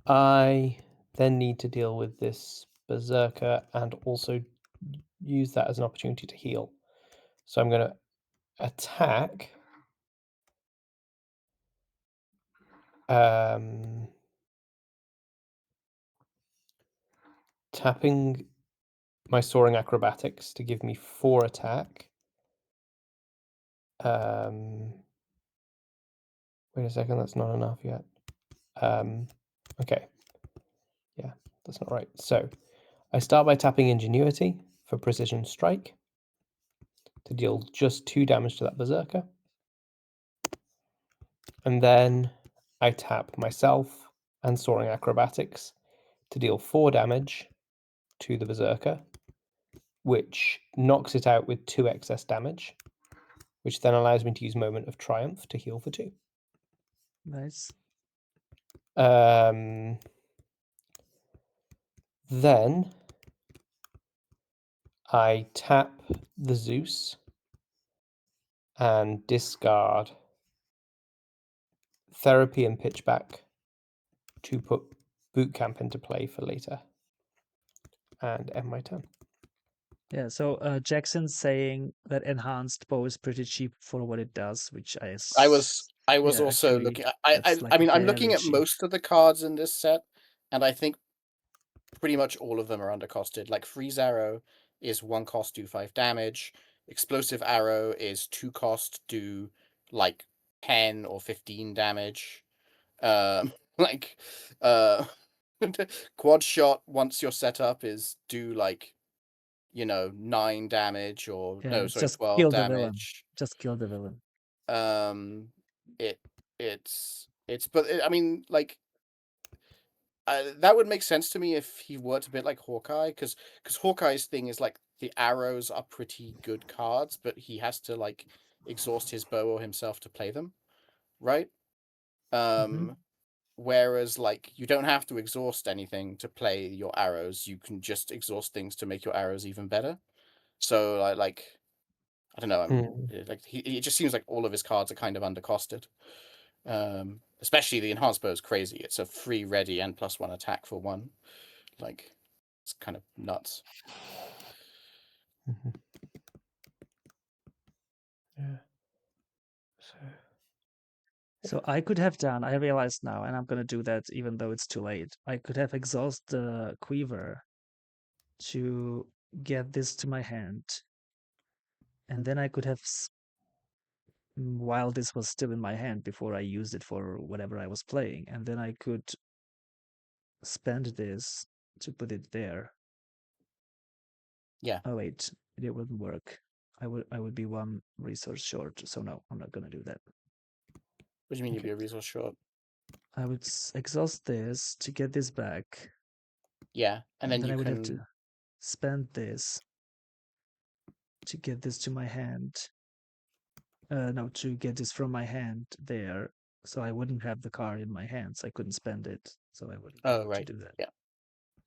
C: I then need to deal with this Berserker and also use that as an opportunity to heal. So I'm going to attack. Tapping my Soaring Acrobatics to give me 4 attack. Wait a second, that's not enough yet. Okay. Yeah, that's not right. So I start by tapping Ingenuity for Precision Strike to deal just 2 damage to that Berserker. And then I tap myself and Soaring Acrobatics to deal 4 damage to the Berserker, which knocks it out with 2 excess damage, which then allows me to use Moment of Triumph to heal for 2.
A: Nice.
C: Then I tap the Zeus and discard Therapy and Pitchback to put Boot Camp into play for later and end my turn.
A: Yeah, so Jakxin's saying that enhanced bow is pretty cheap for what it does, which
B: I was
A: yeah,
B: also
A: agree.
B: looking.
A: That's
B: I
A: like
B: mean, I'm
A: very
B: looking at
A: cheap.
B: most of the cards in this set, and I think pretty much all of them are undercosted. Like Freeze Arrow is 1 cost, do 5 damage. Explosive Arrow is 2 cost, do like 10 or 15 damage. Like Quad Shot, once you're set up, is do like 9 damage, or
A: Yeah,
B: no,
A: it's
B: sorry,
A: just
B: 12
A: kill the villain.
B: damage.
A: Just kill the villain.
B: Um, it but I mean, like, that would make sense to me if he worked a bit like Hawkeye, because Hawkeye's thing is like the arrows are pretty good cards, but he has to like exhaust his bow or himself to play them, right?
A: Mm-hmm.
B: Whereas like you don't have to exhaust anything to play your arrows. You can just exhaust things to make your arrows even better. So I don't know. Like it just seems like all of his cards are kind of undercosted. Especially the enhanced bow is crazy. It's a free ready and +1 attack for 1. Like, it's kind of nuts.
C: Mhm. Yeah.
A: So I could have done, I realize now, and I'm gonna do that even though it's too late. I could have exhaust the quiver to get this to my hand, and then I could have, while this was still in my hand before I used it for whatever I was playing, and then I could spend this to put it there.
B: Yeah.
A: Oh wait, it wouldn't work. I would be 1 resource short, so no, I'm not gonna do that.
B: What do you mean you'd
C: Okay.
B: be a resource short?
A: I would exhaust this to get this back,
B: Yeah, and then
A: then
B: you
A: I would have
B: can.
A: to spend this to get this to my hand. No, to get this from my hand there, so I wouldn't have the card in my hands. I couldn't spend it, so I wouldn't be
B: Oh,
A: able to
B: right.
A: do that.
B: Yeah,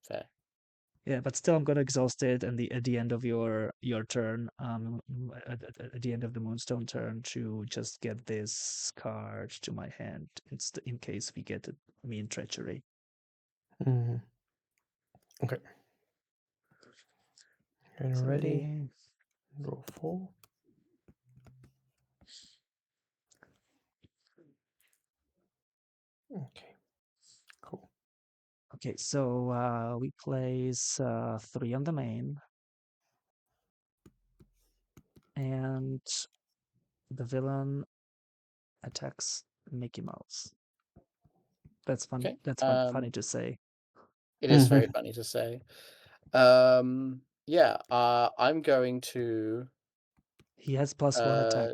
B: fair.
A: Yeah, but still, I'm gonna exhaust it, and at the end of your turn, at the end of the Moonstone turn, to just get this card to my hand, in case we get it, me in treachery.
C: Mhm. Okay. And
A: So
C: ready.
A: ready.
C: Draw 4. Okay. Cool.
A: Okay, so we place 3 on the main, and the villain attacks Mickey Mouse. That's fun.
B: Okay.
A: That's funny to say.
B: It is very funny to say. Yeah. I'm going to.
A: He has +1 attack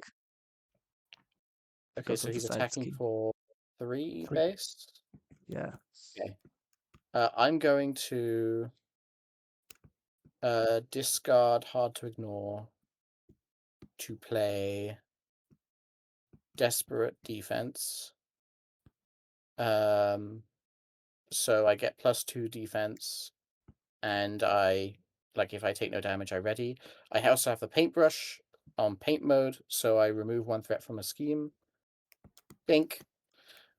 B: Okay,
A: because
B: so
A: of the
B: he's
A: side
B: attacking
A: scheme.
B: for 3
C: 3.
B: base.
A: Yeah.
B: Okay. I'm going to discard Hard to Ignore to play Desperate Defense. So I get +2 defense, and if I take no damage, I ready. I also have the paintbrush on paint mode, so I remove 1 threat from a scheme. Bink.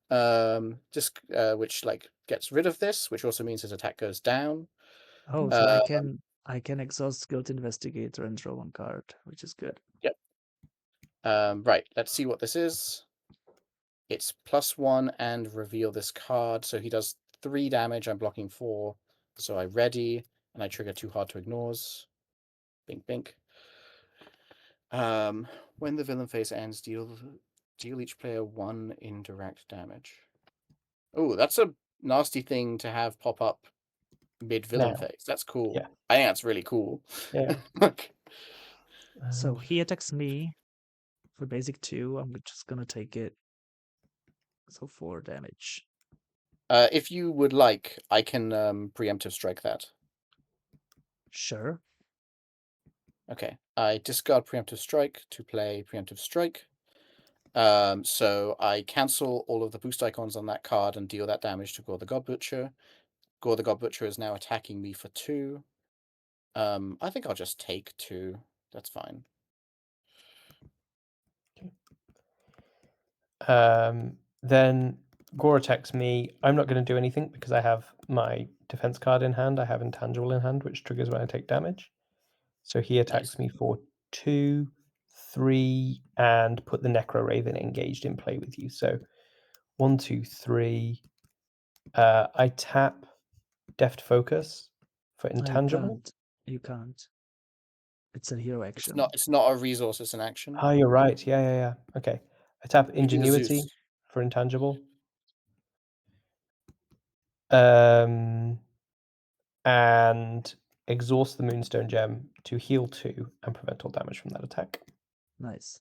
B: Which gets rid of this, which also means his attack goes down.
A: Oh, so I can exhaust Guild Investigator and draw 1 card, which is good.
B: Yep. Right. Let's see what this is. It's +1 and reveal this card. So he does 3 damage. I'm blocking 4. So I ready, and I trigger 2 Hard to Ignores. Bink, bink. When the villain phase ends, deal each player 1 indirect damage. Oh, that's a nasty thing to have pop up mid-villain
C: Now.
B: phase. That's cool.
C: Yeah.
B: I think that's really cool.
C: Yeah.
A: So he attacks me for basic 2. I'm just gonna take it. So 4 damage.
B: If you would like, I can preemptive strike that.
A: Sure.
B: Okay. I discard preemptive strike to play preemptive strike. So I cancel all of the boost icons on that card and deal that damage to Gorr the God Butcher. Gorr the God Butcher is now attacking me for 2. I think I'll just take 2. That's fine.
C: Then Gorr attacks me. I'm not going to do anything because I have my defense card in hand. I have intangible in hand, which triggers when I take damage. So he attacks me for 2, 3, and put the Necro Raven engaged in play with you. So 1, 2, 3. I tap Deft Focus for
A: No,
C: intangible.
A: You can't. It's a hero
B: It's
A: action.
B: not. It's not a resource. It's an action.
C: Oh, you're right. Yeah. Okay. I tap
B: You do the
C: Ingenuity
B: Zeus.
C: for intangible. And exhaust the Moonstone gem to heal 2 and prevent all damage from that attack.
A: Nice.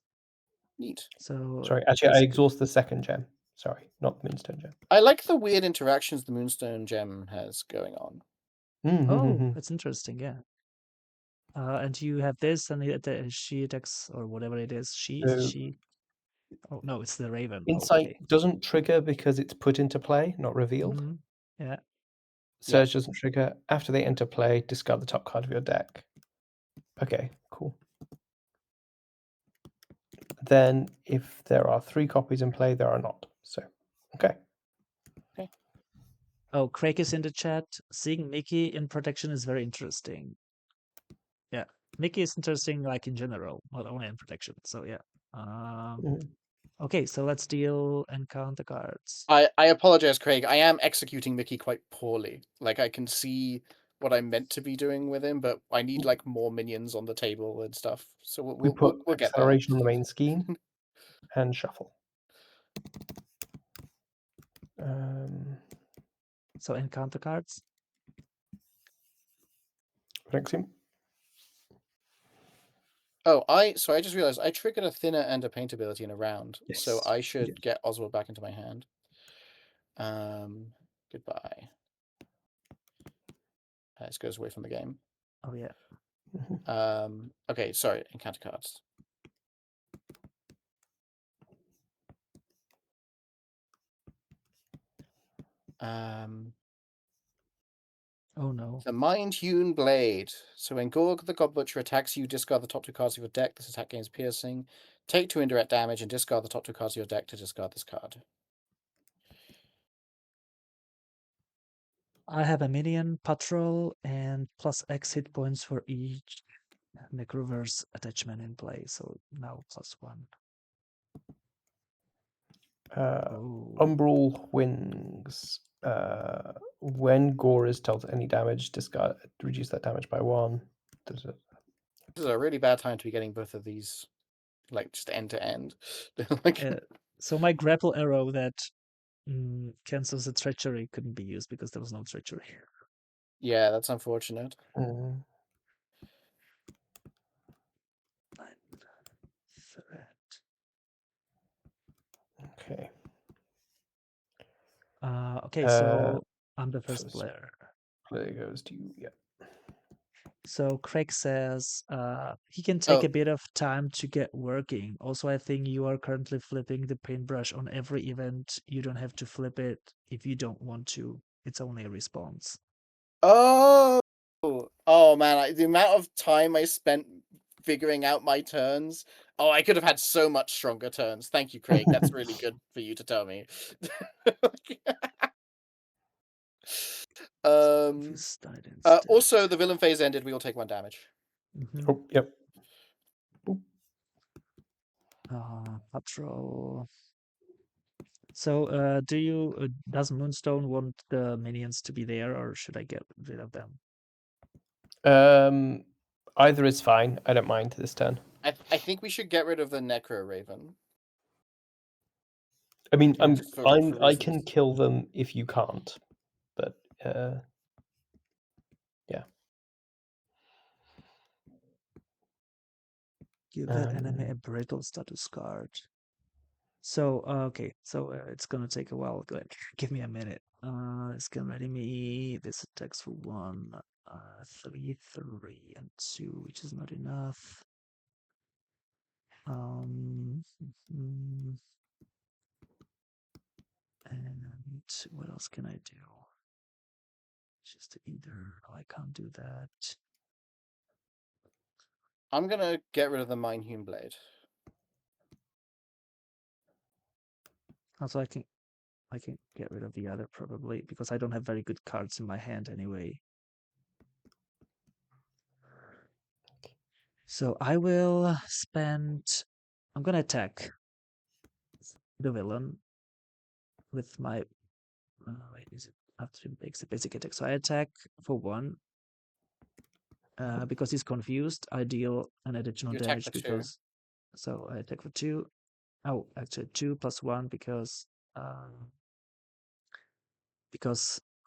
B: Neat.
A: So
C: Sorry, actually, I exhaust the second gem. Sorry, not the Moonstone gem.
B: I like the weird interactions the Moonstone gem has going on.
A: Oh, that's interesting. Yeah. And you have this, and she attacks, or whatever it is.
C: So
A: She. Oh no, it's the Raven.
C: Insight
A: Okay.
C: doesn't trigger because it's put into play, not revealed.
A: Mhm. Yeah.
C: Surge doesn't trigger. After they enter play, discard the top card of your deck. Okay, cool. Then if there are 3 copies in play, there are not. So, okay.
A: Oh, Craig is in the chat. Seeing Mickey in protection is very interesting. Yeah, Mickey is interesting, like in general, not only in protection. So yeah. Okay, so let's deal encounter cards.
B: I apologize, Craig. I am executing Mickey quite poorly. Like I can see what I'm meant to be doing with him, but I need like more minions on the table and stuff. So
C: We put
B: we'll get there.
C: acceleration on the main scheme and shuffle.
A: So encounter cards.
C: Phenexian.
B: Oh, I just realized I triggered a thinner and a paint ability in a round, so
C: Yes,
B: I
C: you
B: should
C: did.
B: get Oswald back into my hand. Goodbye. This goes away from the game.
A: Oh yeah.
B: Okay, sorry, encounter cards.
A: Oh no.
B: The Mind-Hewn Blade. So when Gorr the God Butcher attacks you, discard the top 2 cards of your deck. This attack gains piercing. Take 2 indirect damage and discard the top 2 cards of your deck to discard this card.
A: I have a minion patrol and plus X hit points for each Necroverse attachment in play. So now +1.
C: Umbral Wings. When Gorr is dealt any damage, discard reduce that damage by 1.
B: This is a really bad time to be getting both of these, like just end to end.
A: So my grapple arrow that cancels the treachery couldn't be used because there was no treachery.
B: Yeah, that's unfortunate.
C: Okay.
A: Okay, so I'm the first player.
C: Player goes to you. Yeah.
A: So Craig says he can take a bit of time to get working. Also, I think you are currently flipping the paintbrush on every event. You don't have to flip it if you don't want to. It's only a response.
B: Oh man, the amount of time I spent figuring out my turns. Oh, I could have had so much stronger turns. Thank you, Craig. That's really good for you to tell me. Also, the villain phase ended. We will take 1 damage.
C: Oh, yep.
A: Patrol. So, does Moonstone want the minions to be there, or should I get rid of them?
C: Either is fine. I don't mind this turn.
B: I think we should get rid of the Necro Raven.
C: I mean, I can kill them if you can't, but yeah.
A: Give that enemy a brittle status card. So okay, so it's gonna take a while. Go ahead, give me a minute. It's gonna ready me. This attacks for 1, 3, 3, and 2, which is not enough. And what else can I do? Just either. I can't do that.
B: I'm gonna get rid of the Mind-Hewn Blade.
A: Also, I can get rid of the other probably because I don't have very good cards in my hand anyway. So I will spend. I'm gonna attack the villain with my. Wait, is it after it makes a basic attack? So I attack for 1. Because he's confused, I deal an additional
B: You attack
A: damage
B: for 2.
A: because. So I attack for 2. Oh, actually 2 plus 1 because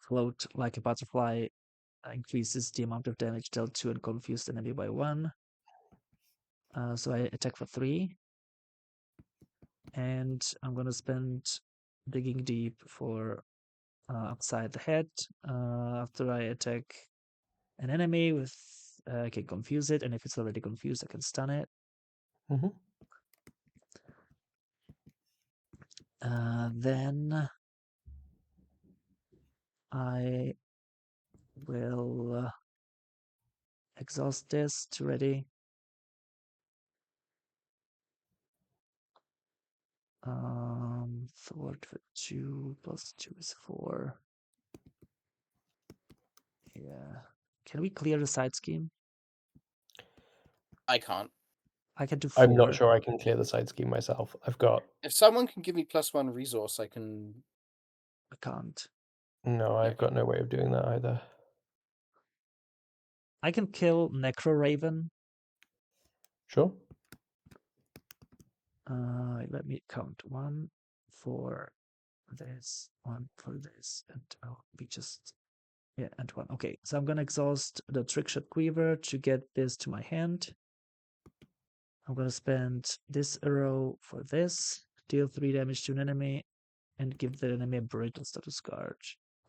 A: float like a butterfly increases the amount of damage dealt to a confused enemy by 1. So I attack for 3. And I'm gonna spend digging deep for upside the head. After I attack an enemy with, I can confuse it, and if it's already confused, I can stun it.
C: Mhm.
A: Then I will exhaust this to ready. Thwart for 2 plus 2 is 4. Yeah. Can we clear the side scheme?
B: I can't.
A: I can do
C: I'm not
A: 4.
C: sure I can clear the side scheme myself. I've got
B: If someone can give me +1 resource, I can.
A: I can't.
C: no. I've got no way of doing that either.
A: I can kill Necro Raven.
C: Sure.
A: Let me count 1 for this, 1 for this, and we just and 1. Okay, so I'm gonna exhaust the Trickshot Quiver to get this to my hand. I'm gonna spend this arrow for this, deal 3 damage to an enemy, and give the enemy a brittle status card.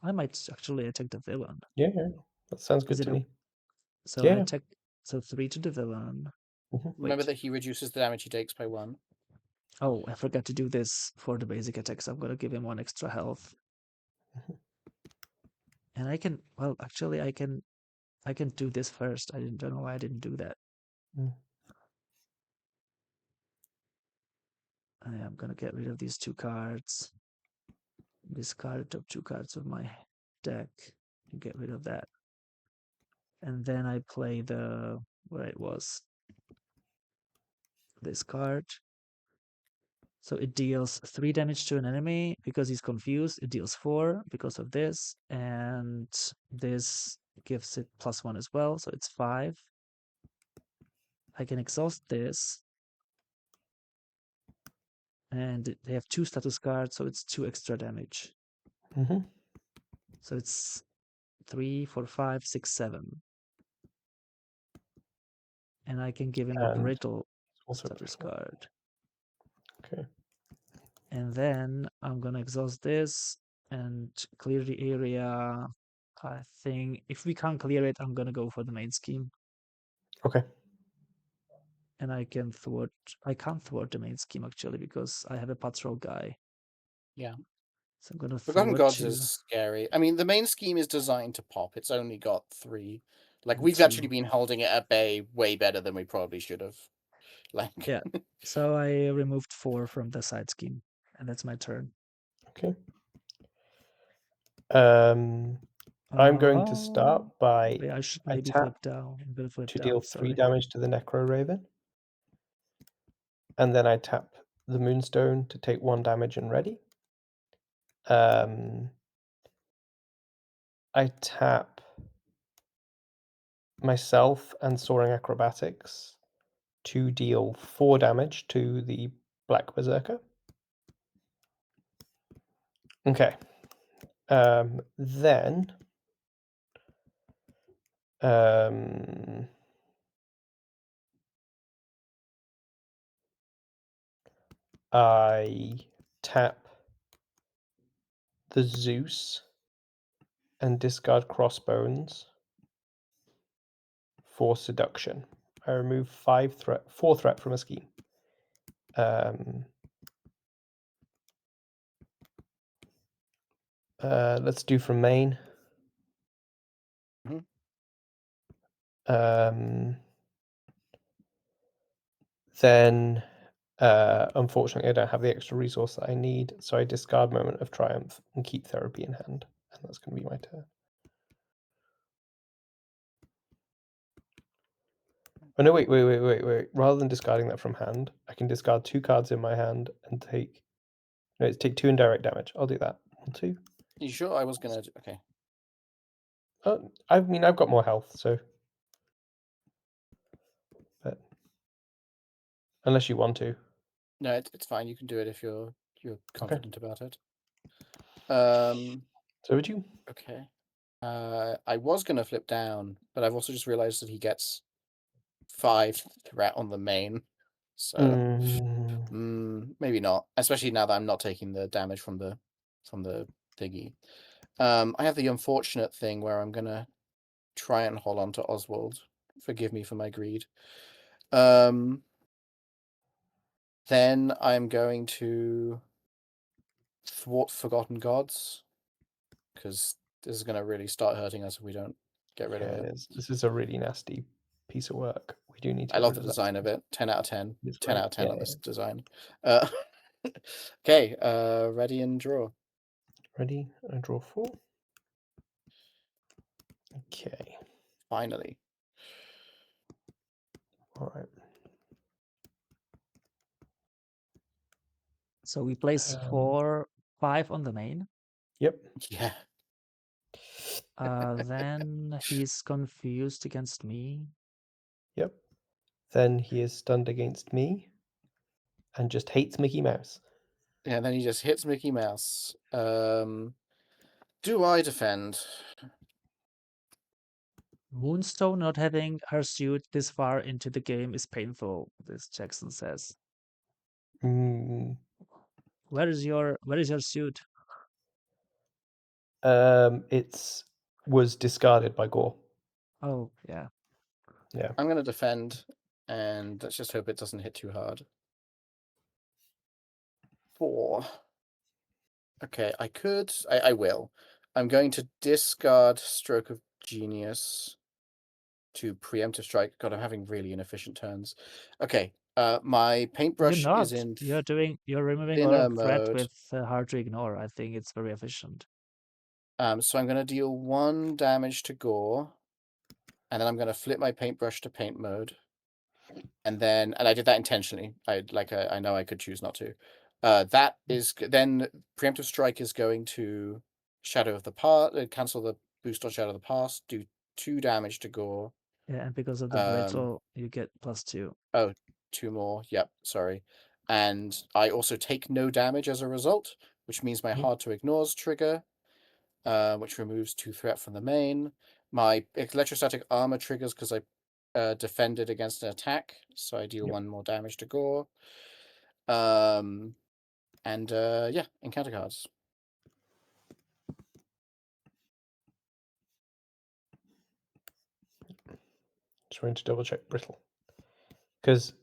A: I might actually attack the villain.
C: Yeah, that sounds good
A: Is it
C: to me.
A: So I
C: Yeah.
A: attack. So 3 to the villain.
C: Mhm.
B: Remember
A: Wait.
B: that he reduces the damage he takes by 1.
A: Oh, I forgot to do this for the basic attack, so I'm gonna give him 1 extra health. And I can. Well, actually, I can do this first. I don't know why I didn't do that.
C: Mm.
A: I am gonna get rid of these 2 cards. Discard the top 2 cards of my deck. And get rid of that. And then I play where it was. This card. So it deals 3 damage to an enemy because he's confused. It deals 4 because of this. And this gives it +1 as well. So it's 5. I can exhaust this. And they have 2 status cards, so it's 2 extra damage.
C: Mhm.
A: So it's 3, 4, 5, 6, 7. And I can give him a
C: And
A: brittle
C: also
A: status
C: brittle.
A: card.
C: Okay.
A: And then I'm gonna exhaust this and clear the area. I think if we can't clear it, I'm gonna go for the main scheme.
C: Okay.
A: And I can't thwart the main scheme actually because I have a patrol guy.
B: Yeah.
A: So I'm gonna
B: Forgotten
A: thwart
B: Gods
A: 2
B: is scary. I mean, the main scheme is designed to pop. It's only got 3. Like,
A: and
B: we've actually
A: 2.
B: been holding it at bay way better than we probably should have. Like,
A: Yeah. So I removed 4 from the side scheme, and that's my turn.
C: Okay. I'm going to start by
A: Yeah, I should maybe
C: tap
A: flip down. I'm gonna flip
C: to
A: down.
C: deal 3
A: Sorry.
C: damage to the Necro Raven. And then I tap the Moonstone to take 1 damage and ready. I tap myself and Soaring Acrobatics to deal 4 damage to the Black Berserker. Okay. Then I tap the Zeus and discard Crossbones for Seduction. I remove 4 threat from a scheme. Let's do from main.
B: Mhm.
C: Then, unfortunately, I don't have the extra resource that I need, so I discard Moment of Triumph and keep Therapy in hand, and that's going to be my turn. Oh no, wait. Rather than discarding that from hand, I can discard 2 cards in my hand and take... No, it's take 2 indirect damage. I'll do that. 1, 2.
B: You sure I was gonna? Okay.
C: I mean, I've got more health, so... But... Unless you want to.
B: No, it's fine. You can do it if you're confident about it.
C: So would you?
B: Okay. I was gonna flip down, but I've also just realized that he gets 5 threat on the main. So maybe not. Especially now that I'm not taking the damage from the thingy. I have the unfortunate thing where I'm gonna try and hold on to Oswald. Forgive me for my greed. Then I'm going to thwart Forgotten Gods, because this is going to really start hurting us if we don't get rid of it.
C: This is a really nasty piece of work. We do need to
B: I
C: get
B: love
C: rid
B: the
C: of that.
B: design of it. 10 out of 10.
C: It's
B: 10
C: great.
B: out of 10
C: Yeah,
B: on this
C: yeah.
B: design. Okay, ready and draw.
C: Ready? I draw 4. Okay.
B: Finally.
C: All right.
A: So we place 5 on the main.
C: Yep.
B: Yeah.
A: Then he's confused against me.
C: Yep. Then he is stunned against me and just hates Mickey Mouse.
B: Yeah, then he just hits Mickey Mouse. Do I defend?
A: Moonstone not having her suit this far into the game is painful, this Jakxin says.
C: Mm.
A: Where is your suit?
C: It's was discarded by Gorr.
A: Oh, yeah.
C: Yeah.
B: I'm going to defend, and let's just hope it doesn't hit too hard. 4. Okay, I will. I'm going to discard Stroke of Genius to Preemptive Strike. God, I'm having really inefficient turns. Okay, my
A: You're
B: paintbrush
A: not.
B: is in
A: You're removing a lot
B: thinner
A: of threat
B: mode.
A: with hard to ignore. I think it's very efficient.
B: So I'm going to deal 1 damage to Gorr, and then I'm going to flip my paintbrush to paint mode. And I did that intentionally. I know I could choose not to. That is then Preemptive Strike is going to Shadow of the Past, cancel the boost on Shadow of the Past, do 2 damage to Gorr.
A: Yeah, and because of the brittle, you get +2.
B: Oh, 2 more. Yep, sorry. And I also take no damage as a result, which means my hard to ignores trigger, which removes 2 threat from the main. My electrostatic armor triggers because I defended against an attack, so I deal 1 more damage to Gorr. Yeah, encounter cards.
C: Just wanted to double check brittle, because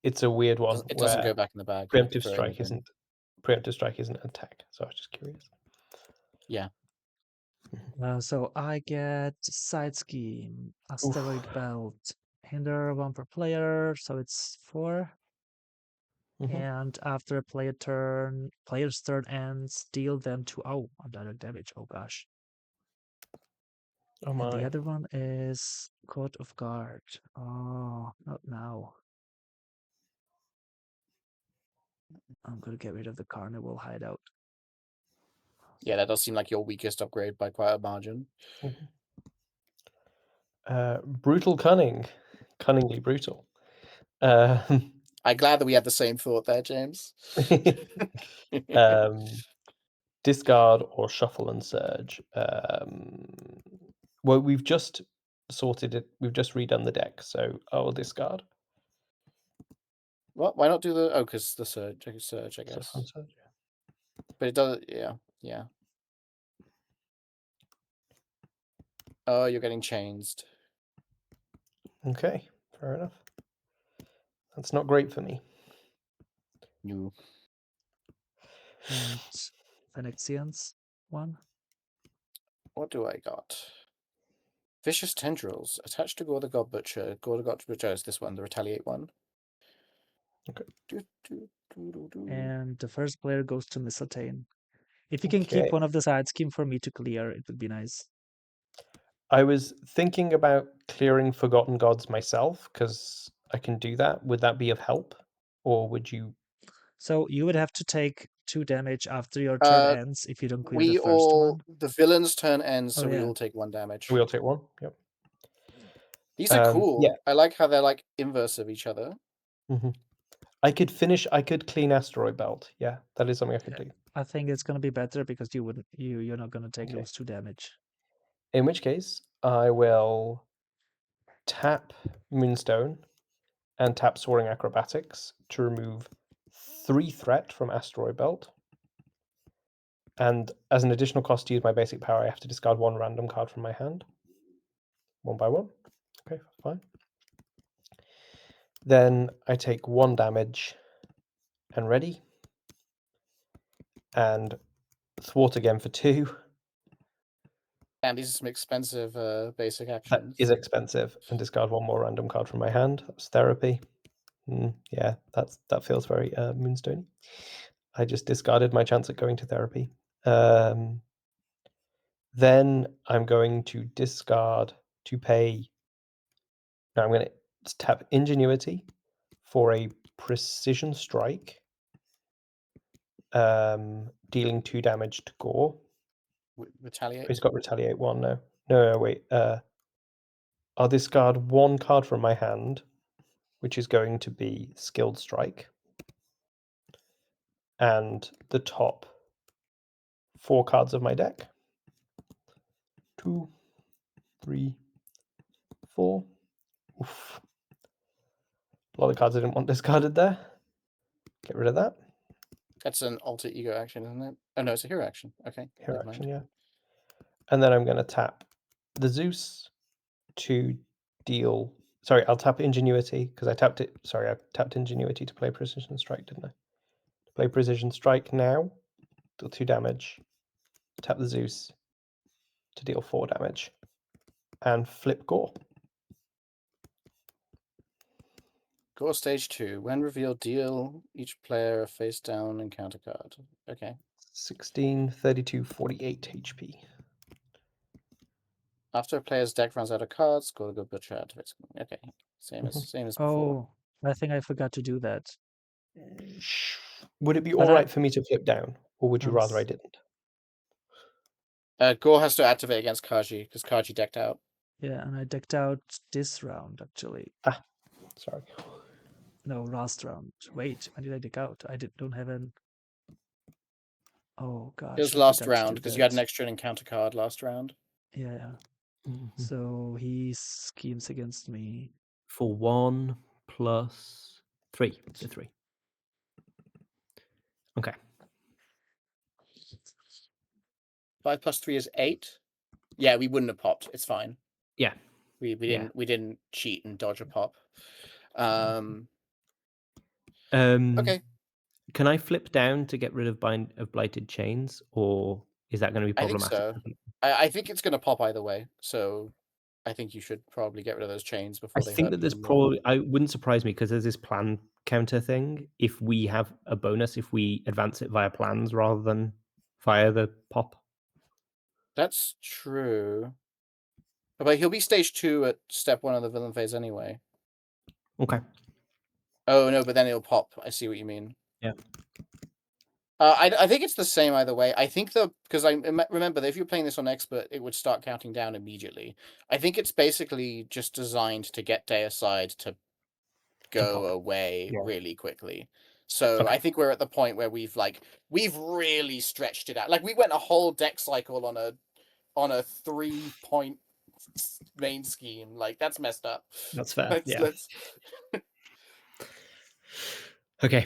C: it's a weird one.
B: It doesn't
C: where
B: go back in the bag.
C: preemptive strike isn't an attack. So I was just curious.
B: Yeah.
A: So I get Side Scheme, Asteroid Belt, hinder 1 per player, so it's 4. And after a player's turn ends, deal them 2 indirect damage. Oh gosh.
C: Oh my.
A: And the other one is Court of Guard. Oh, not now. I'm gonna get rid of the Carnival hideout.
B: Yeah, that does seem like your weakest upgrade by quite a margin.
C: Brutal cunning. Cunningly brutal.
B: I'm glad that we had the same thought there, James.
C: Discard or shuffle and surge. Well, we've just sorted it. We've just redone the deck, so I will discard.
B: What? Why not do the... Oh, because the surge, I guess.
C: Surge.
B: But it does... Yeah. Oh, you're getting changed.
C: Okay, fair enough. That's not great for me.
B: No.
A: And Phenexians 1.
B: What do I got? Vicious Tendrils. Attached to Gorr the God Butcher. Gorr the God Butcher is this one, the Retaliate one.
C: Okay.
A: And the first player goes to Mysteltainn. If you can keep one of the side scheme for me to clear, it would be nice.
C: I was thinking about clearing Forgotten Gods myself, because I can do that. Would that be of help? Or would you...
A: So you would have to take 2 damage after your turn ends if you don't clear the first one.
B: The villain's turn ends, so we
A: yeah.
B: all take 1 damage.
C: We all take 1? Yep.
B: These are cool.
C: Yeah.
B: I like how they're like inverse of each other.
C: I could clean Asteroid Belt. Yeah, that is something I could do.
A: I think it's gonna be better because you're not gonna take those 2 damage.
C: In which case, I will tap Moonstone and tap Soaring Acrobatics to remove 3 threat from Asteroid Belt. And as an additional cost to use my basic power, I have to discard 1 random card from my hand. 1 by 1. Okay, fine. Then I take 1 damage and ready. And thwart again for 2.
B: And these are some expensive basic
C: That
B: actions.
C: is expensive. And discard 1 more random card from my hand. That's therapy. Yeah, that feels very Moonstone. I just discarded my chance at going to therapy. Then I'm going to discard to pay. Now I'm going to tap Ingenuity for a Precision Strike, dealing 2 damage to Gorr.
B: Retaliate.
C: He's got Retaliate 1 now. No, wait. I'll discard 1 card from my hand, which is going to be Skilled Strike. And the top 4 cards of my deck. 2, 3, 4. Oof. A lot of cards I didn't want discarded there. Get rid of that.
B: That's an alter ego action, isn't it? Oh no, it's a hero action. Okay.
C: Hero action, yeah. And then I'm going to tap the Zeus to deal... Sorry, I'll tap Ingenuity, because I tapped it... Sorry, I tapped Ingenuity to play Precision Strike, didn't I? To play Precision Strike now, deal 2 damage. Tap the Zeus to deal 4 damage. And flip Gorr.
B: Gorr stage 2. When revealed, deal each player a face down encounter card. Okay.
C: 16, 32, 48 HP.
B: After a player's deck runs out of cards, Gorr the God Butcher activates. Okay. Same as before.
A: I think I forgot to do that.
C: Would it be
A: But
C: all right for me to flip down, or would you rather I didn't?
B: Gorr has to activate against Kaji, because Kaji decked out.
A: Yeah, and I decked out this round, actually.
C: Ah, sorry.
A: No, last round. Wait, when did I deck out? don't have an... Oh, gosh.
B: It was last round, because you had an extra encounter card last round.
A: Yeah. So he schemes against me.
D: For 1 plus 3. So 3. Okay.
B: 5 plus 3 is 8. Yeah, we wouldn't have popped. It's fine.
D: Yeah.
B: We didn't cheat and dodge a pop. Okay.
D: Can I flip down to get rid of Blighted Chains, or is that going to be problematic?
B: I think so. I think it's going to pop either way. So I think you should probably get rid of those chains before they hurt.
D: I think that there's probably... I wouldn't surprise me, because there's this plan counter thing. If we have a bonus, if we advance it via plans rather than via the pop.
B: That's true. But he'll be stage 2 at step 1 of the villain phase anyway.
D: Okay.
B: Oh no, but then it'll pop. I see what you mean.
D: Yeah.
B: I think it's the same either way. I think because I remember that if you're playing this on expert, it would start counting down immediately. I think it's basically just designed to get Deicide to go away really quickly. So I think we're at the point where we've really stretched it out. Like, we went a whole deck cycle on a 3-point main scheme. Like, that's messed up.
D: That's fair.
B: Let's...
D: Okay.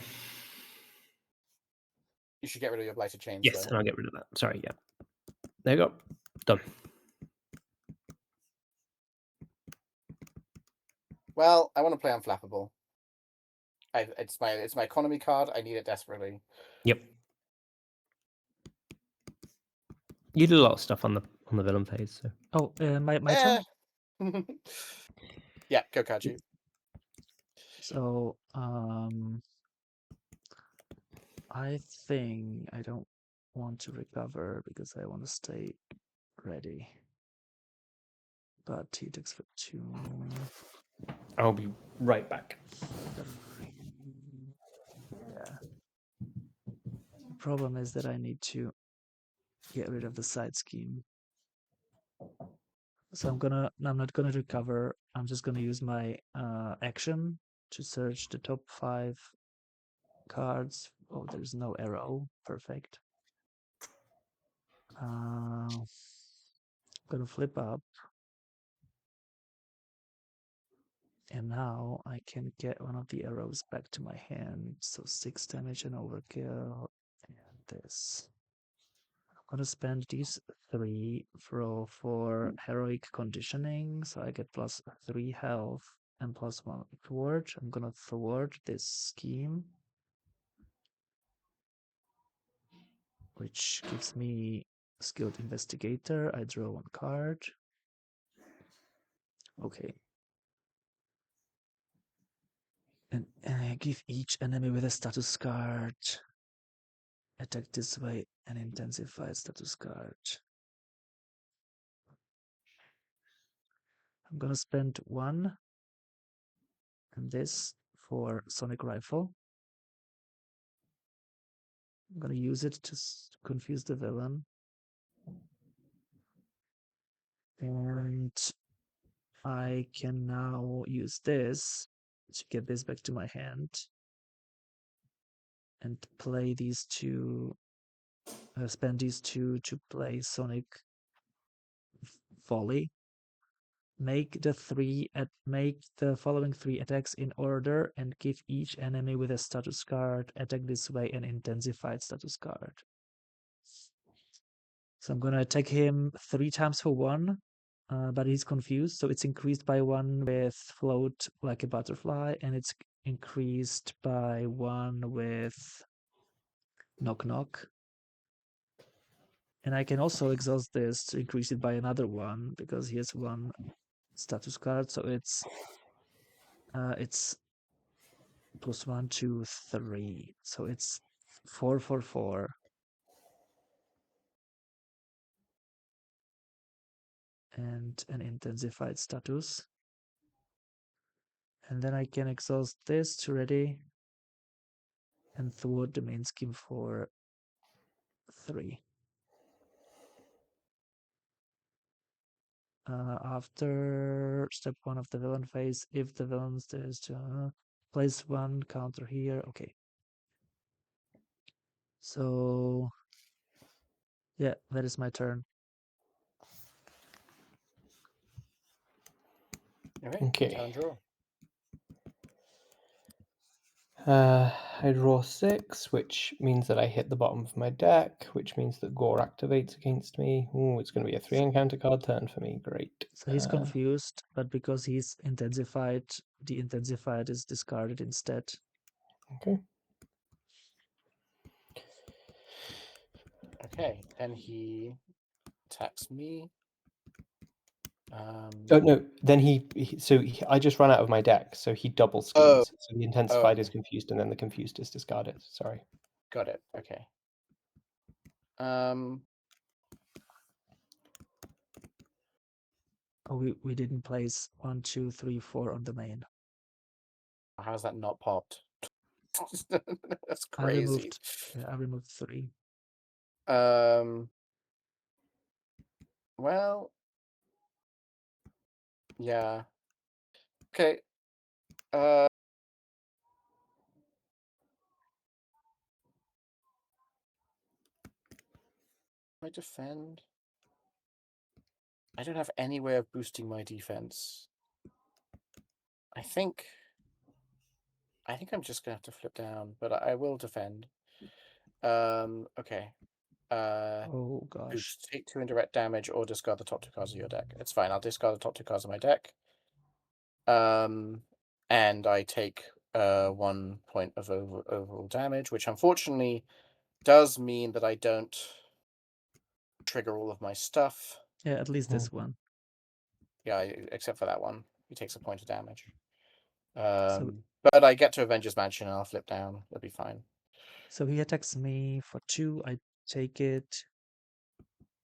B: You should get rid of your Blighted Chains.
D: Yes,
B: though.
D: and I'll get rid of that. Sorry, yeah. There you go. Done.
B: Well, I want to play Unflappable. It's my economy card. I need it desperately.
D: Yep. You did a lot of stuff on the villain phase. So.
A: Oh, my turn.
B: Yeah, go Kaji.
A: So I think I don't want to recover because I want to stay ready. but he takes for 2.
D: I'll be right back.
A: 3. Yeah. The problem is that I need to get rid of the side scheme. So I'm not gonna recover. I'm just gonna use my action to search the top 5 cards. Oh, there's no arrow. Perfect. I'm gonna flip up. And now I can get one of the arrows back to my hand. So 6 damage and overkill. And this. I'm gonna spend these 3 for heroic conditioning. So I get plus 3 health and plus 1 thwart. I'm gonna thwart this scheme, which gives me skilled investigator. I draw 1 card. Okay. And I give each enemy with a status card attack this way and intensify status card. I'm gonna spend 1 and this for sonic rifle. I'm gonna use it to confuse the villain. And I can now use this to get this back to my hand and play these 2, spend these 2 to play Sonic Volley. Make the following 3 attacks in order and give each enemy with a status card attack this way an intensified status card. So I'm gonna attack him 3 times for 1, but he's confused, so it's increased by 1 with float like a butterfly, and it's increased by 1 with knock knock. And I can also exhaust this to increase it by another 1 because he has 1 status card, so it's plus 1, 2, 3. So it's 4 for 4. And an intensified status. And then I can exhaust this to ready and thwart the main scheme for 3. After step 1 of the villain phase, if the villain stays to place 1 counter here. Okay. So yeah, that is my turn.
C: Okay.
B: Turn draw.
C: I draw 6, which means that I hit the bottom of my deck, which means that Gorr activates against me. Ooh, it's going to be a 3 encounter card turn for me. Great.
A: So he's confused, but because he's intensified, the intensified is discarded instead.
C: Okay.
B: Okay, then he attacks me.
C: Oh no! Then I just ran out of my deck, so he double schemes.
B: Oh.
C: So the intensified is
B: Okay.
C: confused, and then the confused is discarded. Sorry.
B: Got it. Okay.
A: Oh, we didn't place 1, 2, 3, 4 on the main.
B: How's that not popped? That's crazy.
A: I removed 3.
B: Well, yeah. Okay. I defend? I don't have any way of boosting my defense. I think I'm just gonna have to flip down, but I will defend. Okay.
A: Oh gosh.
B: Boost, take 2 indirect damage or discard the top 2 cards of your deck. It's fine. I'll discard the top 2 cards of my deck. And I take 1 point of overall damage, which unfortunately does mean that I don't trigger all of my stuff.
A: Yeah, at least this one.
B: Yeah, except for that one. He takes a point of damage.
A: So
B: but I get to Avengers Mansion and I'll flip down. It'll be fine.
A: So he attacks me for 2. I take it.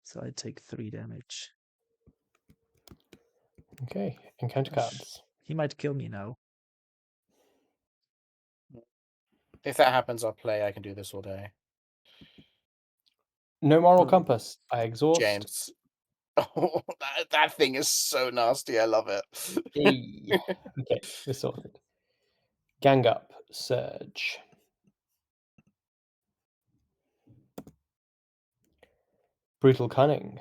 A: So I take 3 damage.
C: Okay, encounter
A: Gosh.
C: cards.
A: He might kill me now.
B: If that happens, I'll play. I can do this all day.
C: No moral
A: Oh.
C: compass. I exhaust.
B: James. Oh, that thing is so nasty. I love it.
C: Hey. Okay, we're sorted. Gang up. Surge. Brutal Cunning.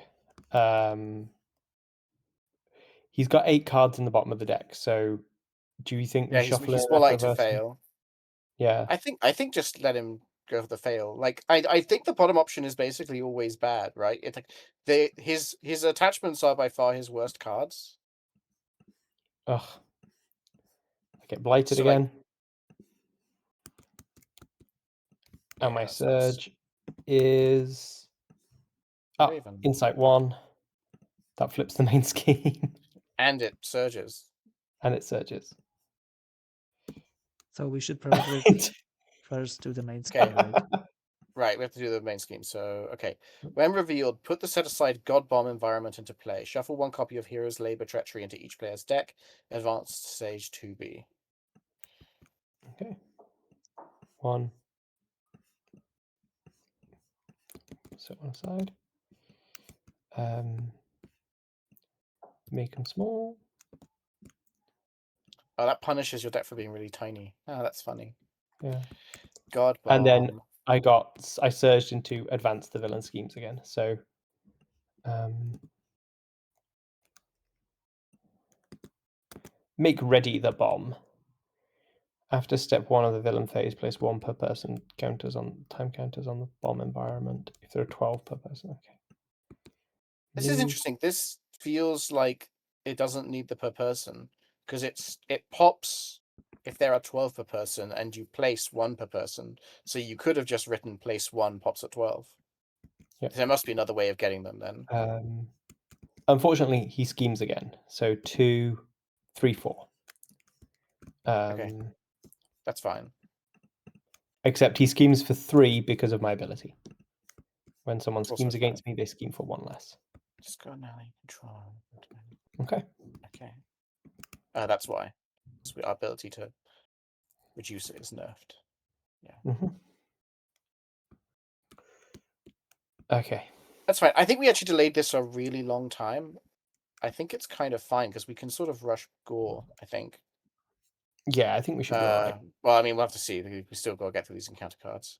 C: He's got 8 cards in the bottom of the deck, so do you think we
B: Yeah,
C: shuffle
B: he's
C: in
B: more
C: enough
B: likely to
C: reverse?
B: fail.
C: Yeah.
B: I think just let him go for the fail. Like I think the bottom option is basically always bad, right? It's like his attachments are by far his worst cards.
C: Ugh. I get blighted
B: So, like,
C: again. And my
B: that sounds
C: surge is
B: Raven.
C: Insight 1. That flips the main scheme.
B: And it surges.
C: And it surges.
A: So we should probably first do the main
B: Okay.
A: scheme, right?
B: Right, we have to do the main scheme. So, okay. When revealed, put the set-aside God Bomb environment into play. Shuffle 1 copy of Hero's Labor Treachery into each player's deck. Advanced stage 2B.
C: Okay. 1. Set one aside. Make them small.
B: Oh, that punishes your deck for being really tiny. Oh, that's funny.
C: Yeah.
B: God Bomb.
C: And then I surged into advance the villain schemes again. So make ready the bomb. After step 1 of the villain phase, place 1 per person time counters on the bomb environment. If there are 12 per person, okay.
B: This is interesting. This feels like it doesn't need the per person because it pops if there are 12 per person and you place 1 per person. So you could have just written place 1 pops at 12.
C: Yep.
B: There must be another way of getting them then.
C: Unfortunately, he schemes again. So 2, 3, 4.
B: Okay. That's fine.
C: Except he schemes for 3 because of my ability. When someone
B: Also
C: schemes against
B: fine.
C: me, they scheme for 1 less.
B: Just go now. Control.
C: Okay.
B: Okay. That's why. So our ability to reduce it is nerfed. Yeah.
C: Okay.
B: That's fine. I think we actually delayed this a really long time. I think it's kind of fine because we can sort of rush Gorr, I think.
C: Yeah, I think we should be alright.
B: Well, I mean, we'll have to see. We still got to get through these encounter cards.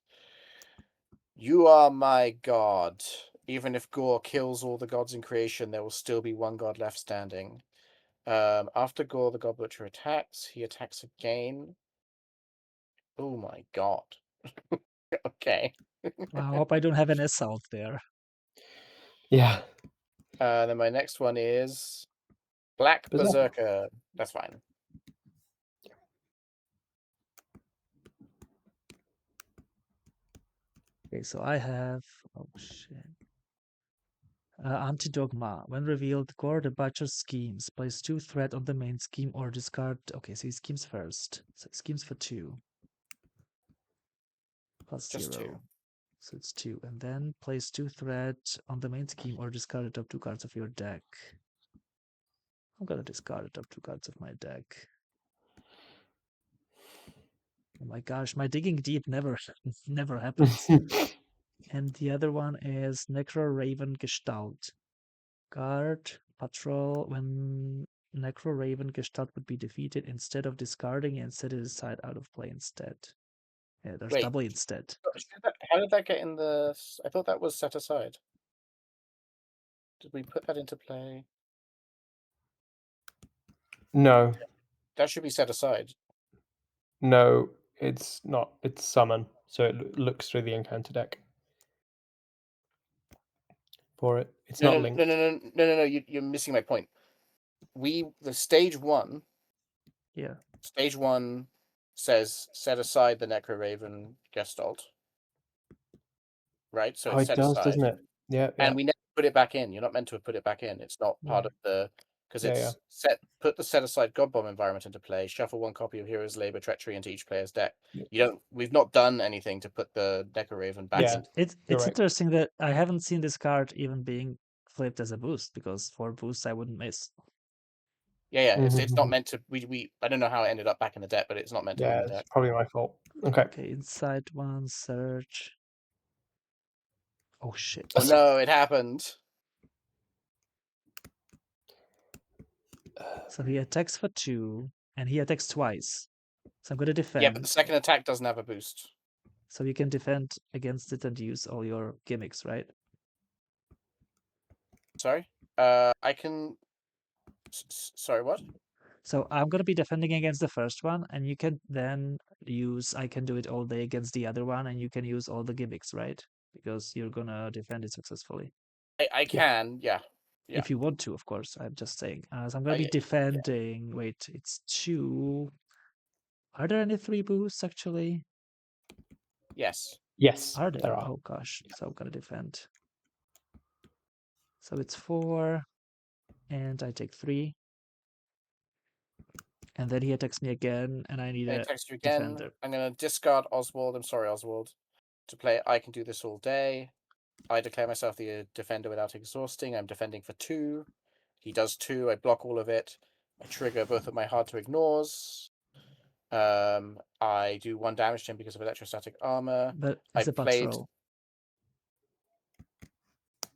B: You are my god. Even if Gorr kills all the gods in creation, there will still be 1 god left standing. After Gorr the God Butcher attacks, he attacks again. Oh my god. Okay.
A: I hope I don't have an assault there.
C: Yeah.
B: Then my next one is Black Berserker. That's fine.
A: Okay, so I have shit. Anti-Dogma. When revealed, Gorr the Butcher schemes. Place 2 threat on the main scheme or discard. Okay, so he schemes first. So he schemes for 2. Plus
B: Just
A: 0.
B: 2.
A: So it's 2. And then place 2 threat on the main scheme or discard the top 2 cards of your deck. I'm gonna discard the top 2 cards of my deck. Oh my gosh, my digging deep never happens. And the other one is Necro Raven Gestalt. Guard, patrol, when Necro Raven Gestalt would be defeated, instead of discarding it, set it aside out of play instead. Yeah, there's
B: Wait.
A: double instead.
B: How did that get in the... I thought that was set aside. Did we put that into play?
C: No.
B: That should be set aside.
C: No, it's not. It's summon. So it looks through the encounter deck for it. It's not linked.
B: No. You're missing my point. The stage 1.
A: Yeah.
B: Stage 1 says set aside the Necro Raven Gestalt. Right? So it's set
C: does,
B: aside.
C: doesn't it? Yeah.
B: And we never put it back in. You're not meant to have put it back in. It's not part of the... Because it's set. Put the set-aside God Bomb environment into play. Shuffle 1 copy of Hero's Labor Treachery into each player's deck. We've not done anything to put the Necro Raven back in.
A: It's interesting that I haven't seen this card even being flipped as a boost, because 4 boosts I wouldn't miss.
B: Yeah. It's not
C: Mhm.
B: meant to. We I don't know how it ended up back in the deck, but it's not meant to be
C: Yeah,
B: in the
C: it's
B: deck.
C: probably my fault. Okay.
A: Okay, inside one, search. Oh shit.
B: Oh no, it happened.
A: So he attacks for 2, and he attacks twice. So I'm gonna
B: Yeah,
A: defend.
B: but the second attack doesn't have a boost.
A: So you can defend against it and use all your gimmicks, right?
B: Sorry. I can. Sorry, what?
A: So I'm gonna be defending against the first one, and you can then use. I can do it all day against the other one, and you can use all the gimmicks, right? Because you're gonna defend it successfully.
B: I can. Yeah. Yeah.
A: If you want to, of course. I'm just saying. So I'm gonna be
B: Yeah.
A: defending. Wait, it's 2. Are there any 3 boosts actually?
B: Yes.
C: Yes,
A: Are there?
C: there are.
A: Oh gosh. So I'm gonna defend. So it's 4, and I take 3. And then he attacks me again, and I need
B: And
A: a
B: it text you again.
A: defender.
B: I'm gonna discard Oswald. I'm sorry, Oswald. To play, I can do this all day. I declare myself the defender without exhausting. I'm defending for 2. He does 2. I block all of it. I trigger both of my hard to ignores. I do 1 damage to him because of electrostatic armor.
A: But
B: I
A: it's a
B: played.
A: patrol.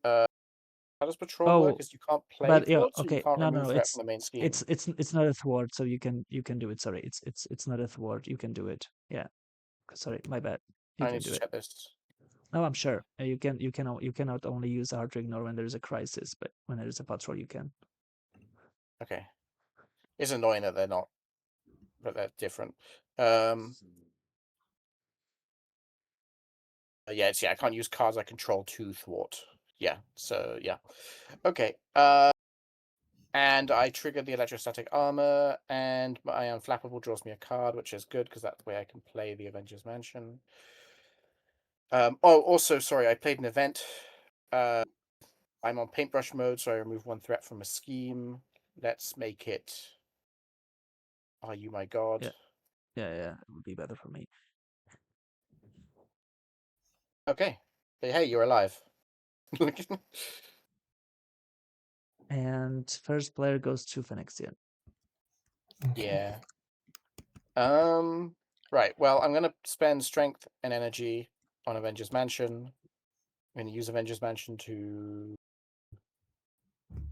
B: How does patrol work?
A: Oh,
B: Is you can't play
A: but yeah,
B: thwarts, or you
A: okay.
B: can't
A: No,
B: remove
A: no,
B: threat from the main scheme.
A: it's not a thwart, so you can do it. Sorry, it's not a thwart. You can do it. Yeah. Sorry, my bad. You
B: I
A: can
B: need
A: do
B: to
A: it.
B: check this.
A: No, I'm sure. You cannot only use hard to ignore when there's a crisis, but when there's a patrol, you can.
B: Okay. It's annoying that they're not, but they're different. Yeah, I can't use cards I control to thwart. Yeah, so yeah. Okay. And I trigger the electrostatic armor, and my unflappable draws me a card, which is good because that's the way I can play the Avengers Mansion. Also, sorry, I played an event. I'm on paintbrush mode, so I remove 1 threat from a scheme. Let's make it. Are you my god?
A: Yeah. It would be better for me.
B: Okay. But hey, you're alive.
A: And first player goes to Phenexian.
B: Yeah. Right. Well, I'm gonna spend strength and energy on Avengers Mansion. I'm gonna use Avengers Mansion to.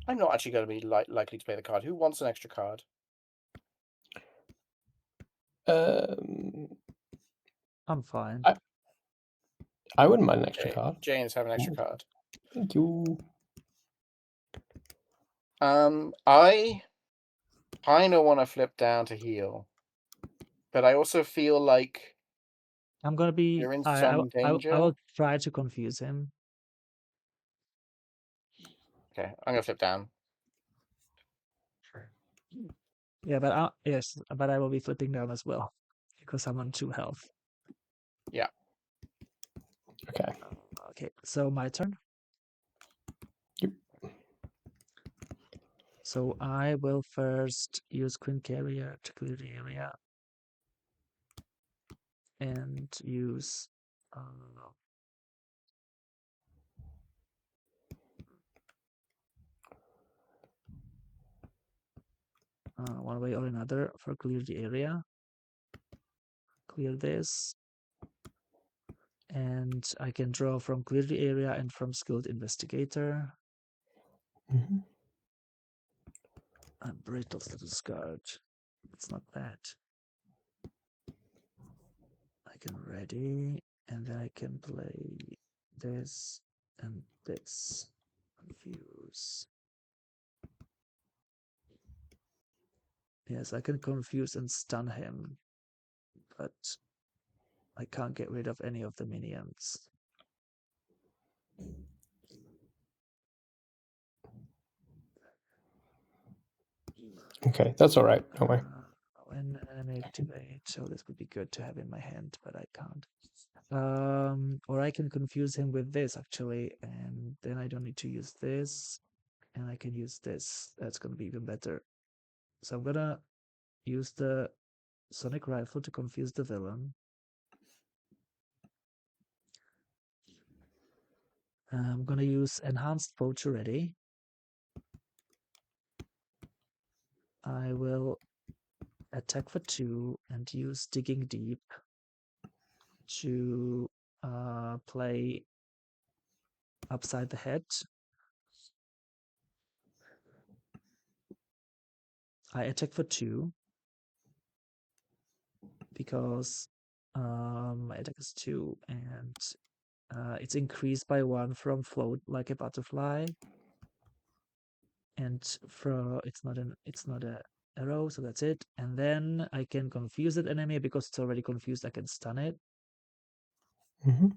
B: I'm not actually going to be likely to play the card. Who wants an extra card?
A: I'm fine.
C: I wouldn't mind an extra
B: Okay.
C: card.
B: James, have an extra
C: Ooh.
B: card.
C: Thank you.
B: I kind of want to flip down to heal, but I also feel like
A: I'm gonna be.
B: you're in
A: I
B: some danger.
A: will try to confuse him.
B: Okay, I'm gonna flip down.
A: Yeah, but I will be flipping down as well because I'm on 2 health.
B: Yeah.
C: Okay.
A: Okay, so my turn.
C: Yep.
A: So I will first use Queen Carrier to clear the area, and use one way or another for clear the area. Clear this, and I can draw from clear the area and from skilled investigator.
C: Mm-hmm.
A: Brittle to discard. It's not bad. I can ready, and then I can play this and this. Confuse. Yes, I can confuse and stun him, but I can't get rid of any of the minions.
C: Okay, that's all right. Don't worry.
A: When enemy activate, so this would be good to have in my hand, but I can't. Or I can confuse him with this actually, and then I don't need to use this, and I can use this. That's gonna be even better. So I'm gonna use the sonic rifle to confuse the villain. I'm gonna use enhanced poacher ready. I will attack for 2 and use Digging Deep to play upside the head. I attack for 2 because my attack is 2 and it's increased by 1 from float like a butterfly. And it's not a arrow, so that's it. And then I can confuse that enemy because it's already confused. I can stun it.
C: Mm-hmm.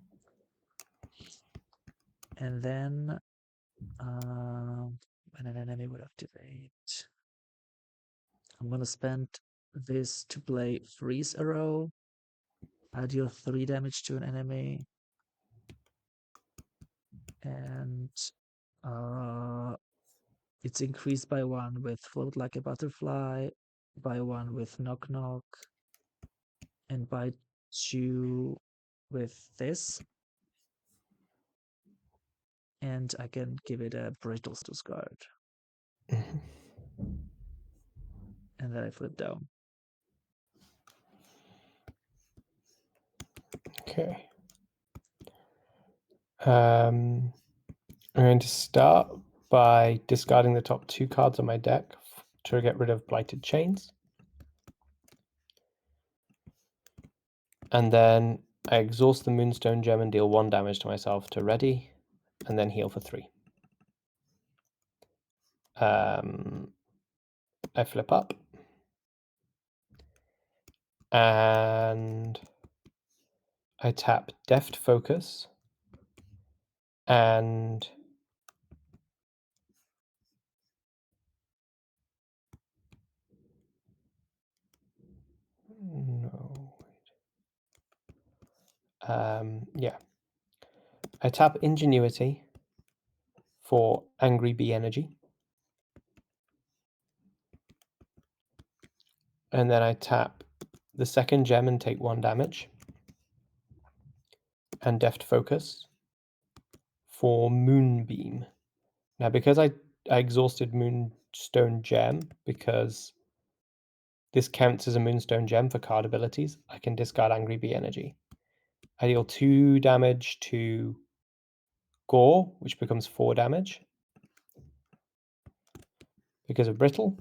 A: And then when an enemy would activate, I'm gonna spend this to play freeze arrow. I deal 3 damage to an enemy, and it's increased by 1 with float like a butterfly, by 1 with knock knock, and by 2 with this. And I can give it a brittle status guard.
C: Mm-hmm.
A: And then I flip down.
C: Okay. I'm going to start by discarding the top 2 cards on my deck to get rid of Blighted Chains. And then I exhaust the Moonstone gem and deal 1 damage to myself to ready, and then heal for 3. I flip up. And I tap Deft Focus and yeah. I tap Ingenuity for Angry Bee Energy. And then I tap the second gem and take 1 damage. And Deft Focus for Moonbeam. Now, because I exhausted Moonstone Gem, because this counts as a Moonstone Gem for card abilities, I can discard Angry Bee Energy. I deal 2 damage to Gorr, which becomes 4 damage. Because of Brittle,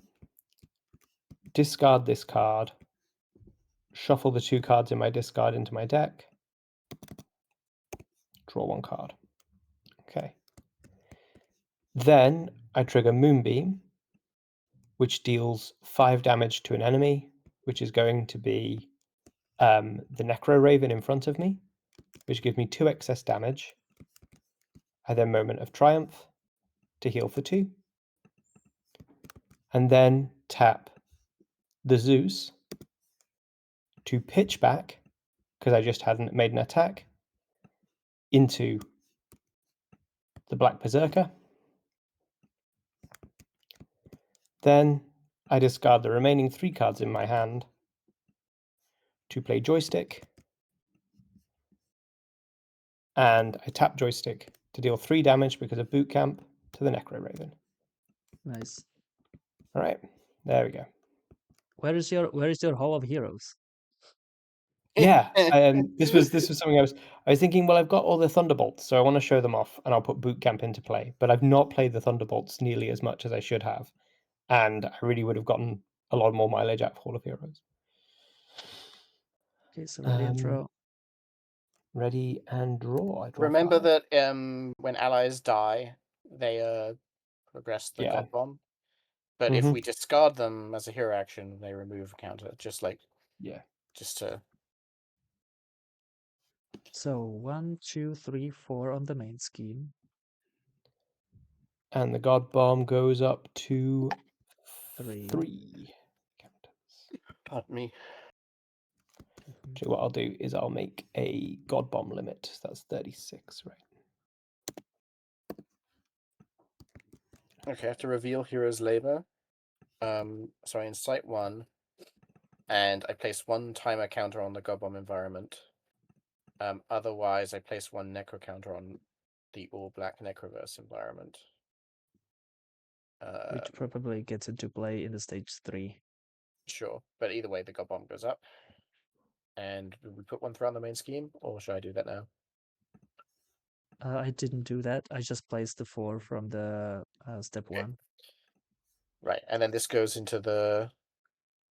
C: discard this card, shuffle the 2 cards in my discard into my deck, draw 1 card. Okay. Then I trigger Moonbeam, which deals 5 damage to an enemy, which is going to be the Necro Raven in front of me, which gives me 2 excess damage. I then Moment of Triumph to heal for 2. And then tap the Zeus to pitch back, because I just hadn't made an attack, into the Black Berserker. Then I discard the remaining 3 cards in my hand to play Joystick. And I tap Joystick to deal 3 damage because of Boot Camp to the Necro Raven.
A: Nice.
C: All right, there we go.
A: Where is your Hall of Heroes?
C: Yeah, this was something I was thinking. Well, I've got all the Thunderbolts, so I want to show them off, and I'll put Boot Camp into play. But I've not played the Thunderbolts nearly as much as I should have, and I really would have gotten a lot more mileage out of Hall of Heroes.
A: Okay, so ready and draw.
C: Ready and draw. I draw
B: Remember
C: 5.
B: that when allies die, they progress the God Bomb. But if we discard them as a hero action, they remove a counter. Just to.
A: So 1, 2, 3, 4 on the main scheme.
C: And the God Bomb goes up to 3 counters.
B: Pardon me.
C: So what I'll do is I'll make a God Bomb limit. So that's 36, right?
B: Okay, I have to reveal Hero's Labor. So I incite 1, and I place 1 timer counter on the God Bomb environment. Otherwise, I place 1 Necro counter on the All Black Necroverse environment.
A: Which probably gets into play in the stage 3.
B: Sure, but either way, the God Bomb goes up. And we put one through on the main scheme, or should I do that now?
A: I didn't do that. I just placed the 4 from the step
B: Okay.
A: 1.
B: Right, and then this goes into the...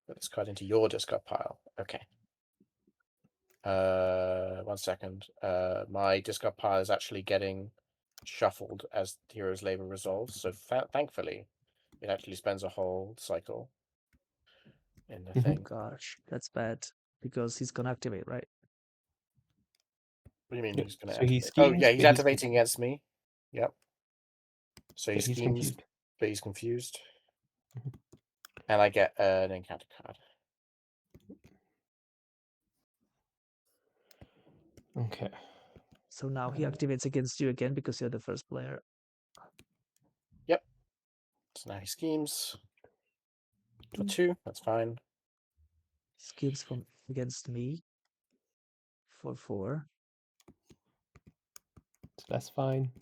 B: Put this card into your discard pile. Okay. 1 second. My discard pile is actually getting shuffled as Hero's Labor resolves, so thankfully it actually spends a whole cycle in the thing.
A: Gosh, that's bad because he's gonna activate, right?
B: What do you mean
C: Yep.
B: he's going to
C: So he
B: activate? Oh,
C: schemes,
B: yeah, he's
C: but he's
B: activating against me. Yep. So he
C: but he's
B: schemes,
C: confused.
B: but he's confused.
C: Mhm.
B: And I get an encounter card.
C: Okay.
A: So now he activates against you again because you're the first player.
B: Yep. So now he schemes for 2. That's fine.
A: Schemes from against me for 4.
C: So that's fine.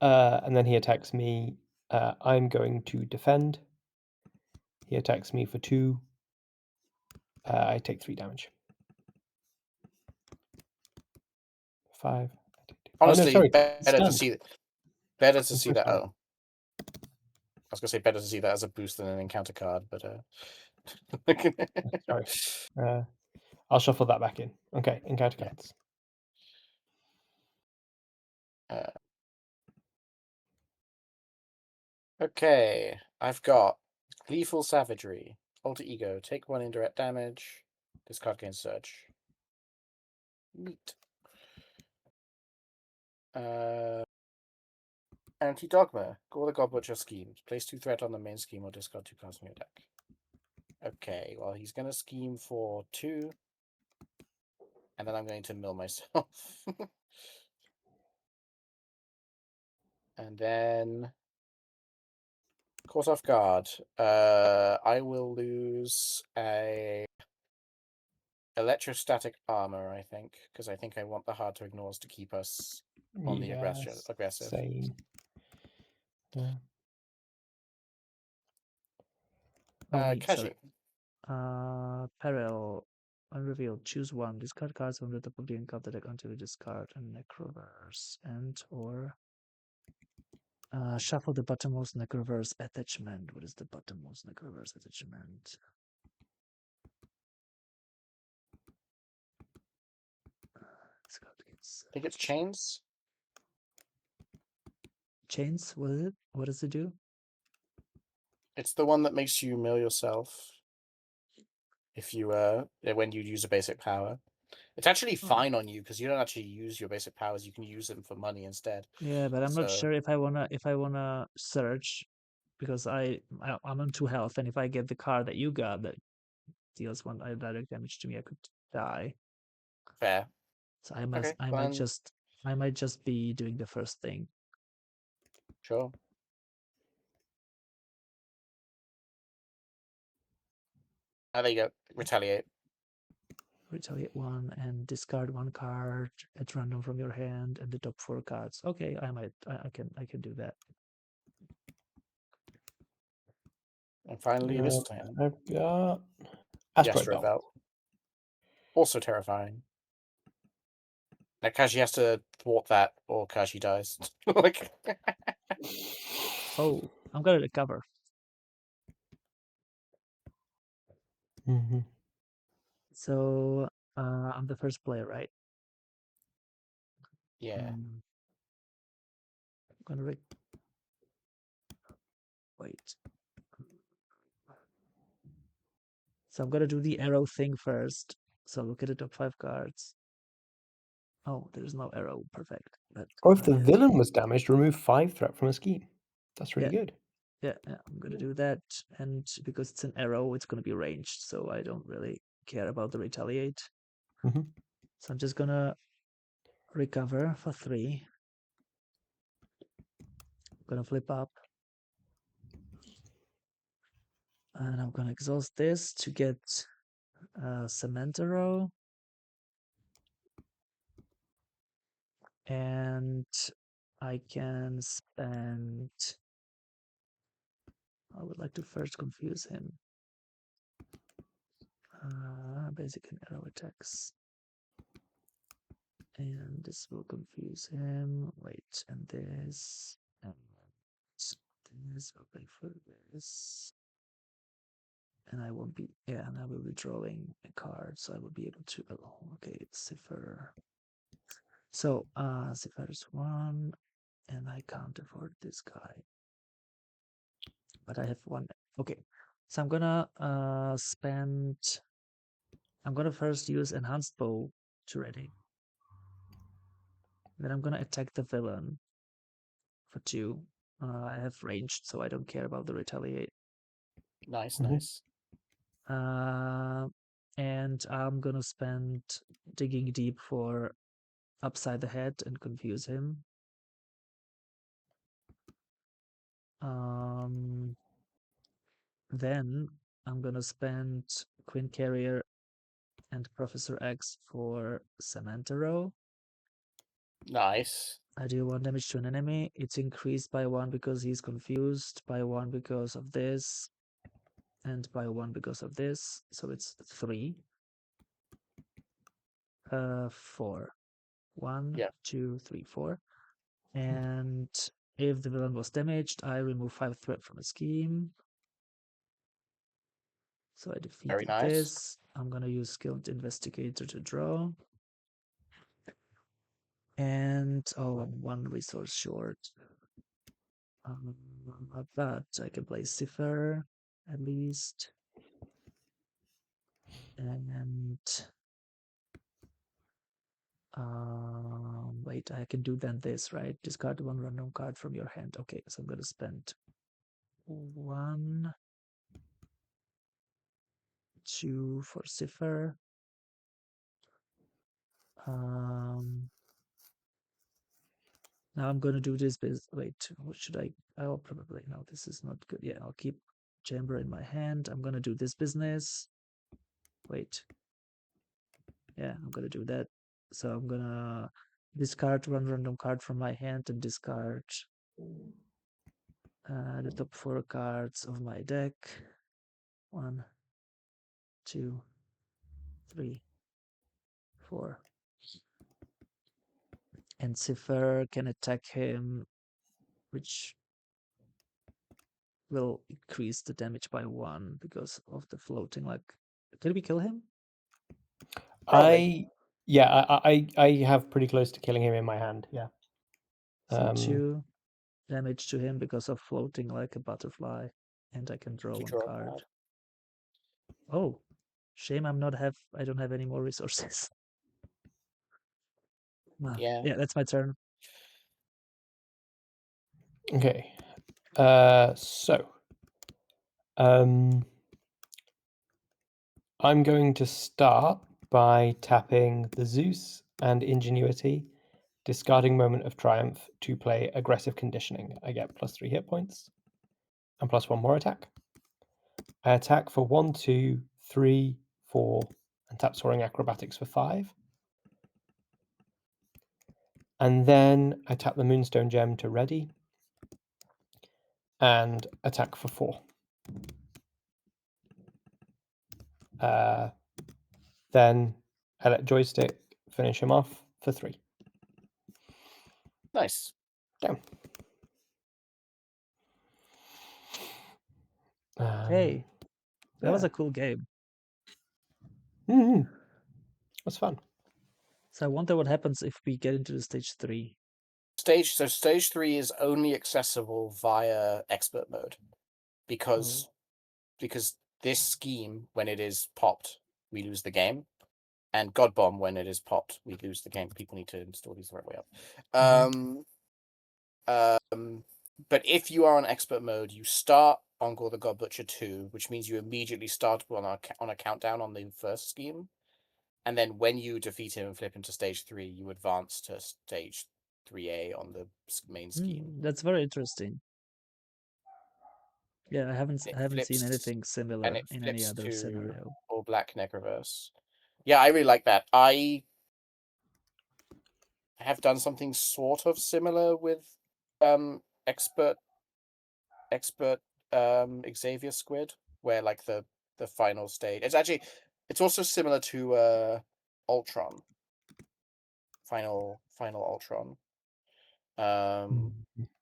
C: And then he attacks me. I'm going to defend. He attacks me for 2. I take 3 damage. 5.
B: Honestly,
C: sorry.
B: better to see
C: I'm
B: that.
C: sorry.
B: Oh, I was gonna say better to see that as a boost than an encounter card, but
C: Sorry. I'll shuffle that back in. Okay, encounter
B: Yeah.
C: cards.
B: Okay, I've got Gleeful Savagery, Alter Ego, take 1 indirect damage, discard gains Surge. Neat. Anti-Dogma, Gorr the God Butcher schemes. Place 2 threat on the main scheme or discard 2 cards from your deck. Okay, well, he's going to scheme for 2. And then I'm going to mill myself. And then... Caught off guard. I will lose a... Electrostatic armor, I think. Because I think I want the hard to ignores to keep us on the aggressive.
C: Same. Yeah.
A: Oh, me,
B: Kaji.
A: sorry. Peril. Unrevealed. Choose 1. Discard cards from the top of the encounter deck until you discard a Necroverse and or shuffle the bottommost Necroverse attachment. What is the bottommost Necroverse attachment?
B: I think it's Chains.
A: Chains, what is it? What does it do?
B: It's the one that makes you mill yourself if you when you use a basic power. It's actually fine on you because you don't actually use your basic powers. You can use them for money instead.
A: Yeah, but I'm not sure if I wanna search because I'm on 2 health, and if I get the card that you got that deals 1 direct damage to me, I could die.
B: Fair.
A: So
B: Okay,
A: I might just be doing the first thing.
B: Sure. There you go. Retaliate.
A: Retaliate 1 and discard 1 card at random from your hand and the top 4 cards. Okay, I can do that.
B: And finally, Mysteltainn.
C: I've got Asteroid
B: Yestro
C: Belt.
B: Belt. Also terrifying. Now Kaji has to thwart that or Kaji dies. Like...
A: Oh, I'm gonna recover.
C: Mm-hmm.
A: So I'm the first player, right?
B: Yeah.
A: I'm gonna wait. So I'm gonna do the arrow thing first. So look at the top 5 cards. Oh, there's no arrow. Perfect. But
C: Or if the villain was damaged, remove 5 threat from a scheme. That's really good.
A: Yeah, I'm gonna do that, and because it's an arrow, it's gonna be ranged, so I don't really care about the retaliate.
C: Mm-hmm.
A: So I'm just gonna recover for 3. I'm gonna flip up, and I'm gonna exhaust this to get cement arrow, and I can spend I would like to first confuse him. Basic and arrow attacks. And this will confuse him. Wait, and this. And this will play for this. And I won't be, yeah, and I will be drawing a card, so I will be able to, okay, it's Cipher. So, Cipher is 1, and I can't afford this guy. But I have 1, okay. So I'm gonna I'm gonna first use Enhanced Bow to ready. Then I'm gonna attack the villain for 2. I have ranged, so I don't care about the retaliate.
B: Nice,
C: Mhm.
B: nice.
A: And I'm gonna spend Digging Deep for upside the head and confuse him. Then I'm gonna spend Queen Carrier and Professor X for Samantha Row.
B: Nice.
A: I deal 1 damage to an enemy. It's increased by 1 because he's confused, by 1 because of this, and by 1 because of this. So it's 3. 4. 1,
B: Yeah.
A: 2, 3, 4. And if the villain was damaged, I remove 5 threat from a scheme. So I defeated
B: Very nice.
A: this. I'm gonna use Skilled Investigator to draw. And I'm 1 resource short. But I can play Cipher at least. And wait, I can do then this, right? Discard 1 random card from your hand. Okay, so I'm gonna spend 1, 2 for Cipher. Now I'm gonna do this. Wait, what should I? I'll probably no. This is not good. Yeah, I'll keep Chamber in my hand. I'm gonna do this business. Wait. Yeah, I'm gonna do that. So I'm gonna discard 1 random card from my hand and discard the top 4 cards of my deck. 1, 2, 3, 4. And Cipher can attack him, which will increase the damage by 1 because of the floating. Like, can we kill him?
B: Probably.
C: I have pretty close to killing him in my hand. Yeah.
A: So 2 damage to him because of floating like a butterfly, and I can draw
B: You
A: 1
B: draw a
A: card.
B: card.
A: Oh, shame I don't have any more resources.
B: Yeah.
A: Yeah, that's my turn.
C: Okay. So I'm going to start by tapping the Zeus and Ingenuity, discarding Moment of Triumph to play Aggressive Conditioning. I get +3 hit points and +1 more attack. I attack for 1, 2, 3, 4, and tap Soaring Acrobatics for 5. And then I tap the Moonstone gem to ready and attack for 4. Then I let Joystick finish him off for 3.
B: Nice.
C: Down.
A: Hey, that was
C: yeah.
A: a cool game.
C: That's fun.
A: So I wonder what happens if we get into the stage 3.
B: Stage 3 is only accessible via expert mode because this scheme, when it is popped, we lose the game, and God Bomb, when it is popped, we lose the game. People need to install these the right way up. But if you are on expert mode, you start on Gorr the God Butcher 2, which means you immediately start on a countdown on the first scheme. And then when you defeat him and flip into stage 3, you advance to stage 3A on the main scheme.
A: That's very interesting. Yeah, I haven't seen anything similar in any other scenario.
B: Or Black Necroverse. Yeah, I really like that. I have done something sort of similar with expert Xavier Squid, where like the final stage. It's also similar to Ultron. Final Ultron.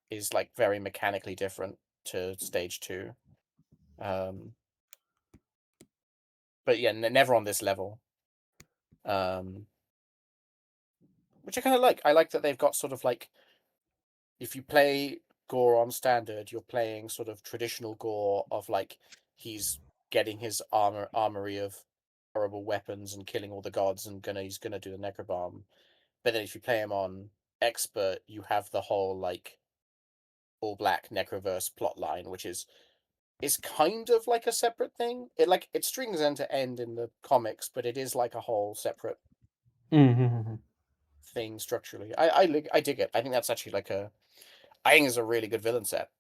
B: Is like very mechanically different to stage 2. But yeah, never on this level. Which I kind of like. I like that they've got sort of like, if you play Gorr on standard, you're playing sort of traditional Gorr of like he's getting his armory of horrible weapons and killing all the gods and he's gonna do the necrobomb. But then if you play him on expert, you have the whole like all black necroverse plotline, which is kind of like a separate thing. It strings end to end in the comics, but it is like a whole separate thing structurally. I dig it. I think that's actually I think it's a really good villain set.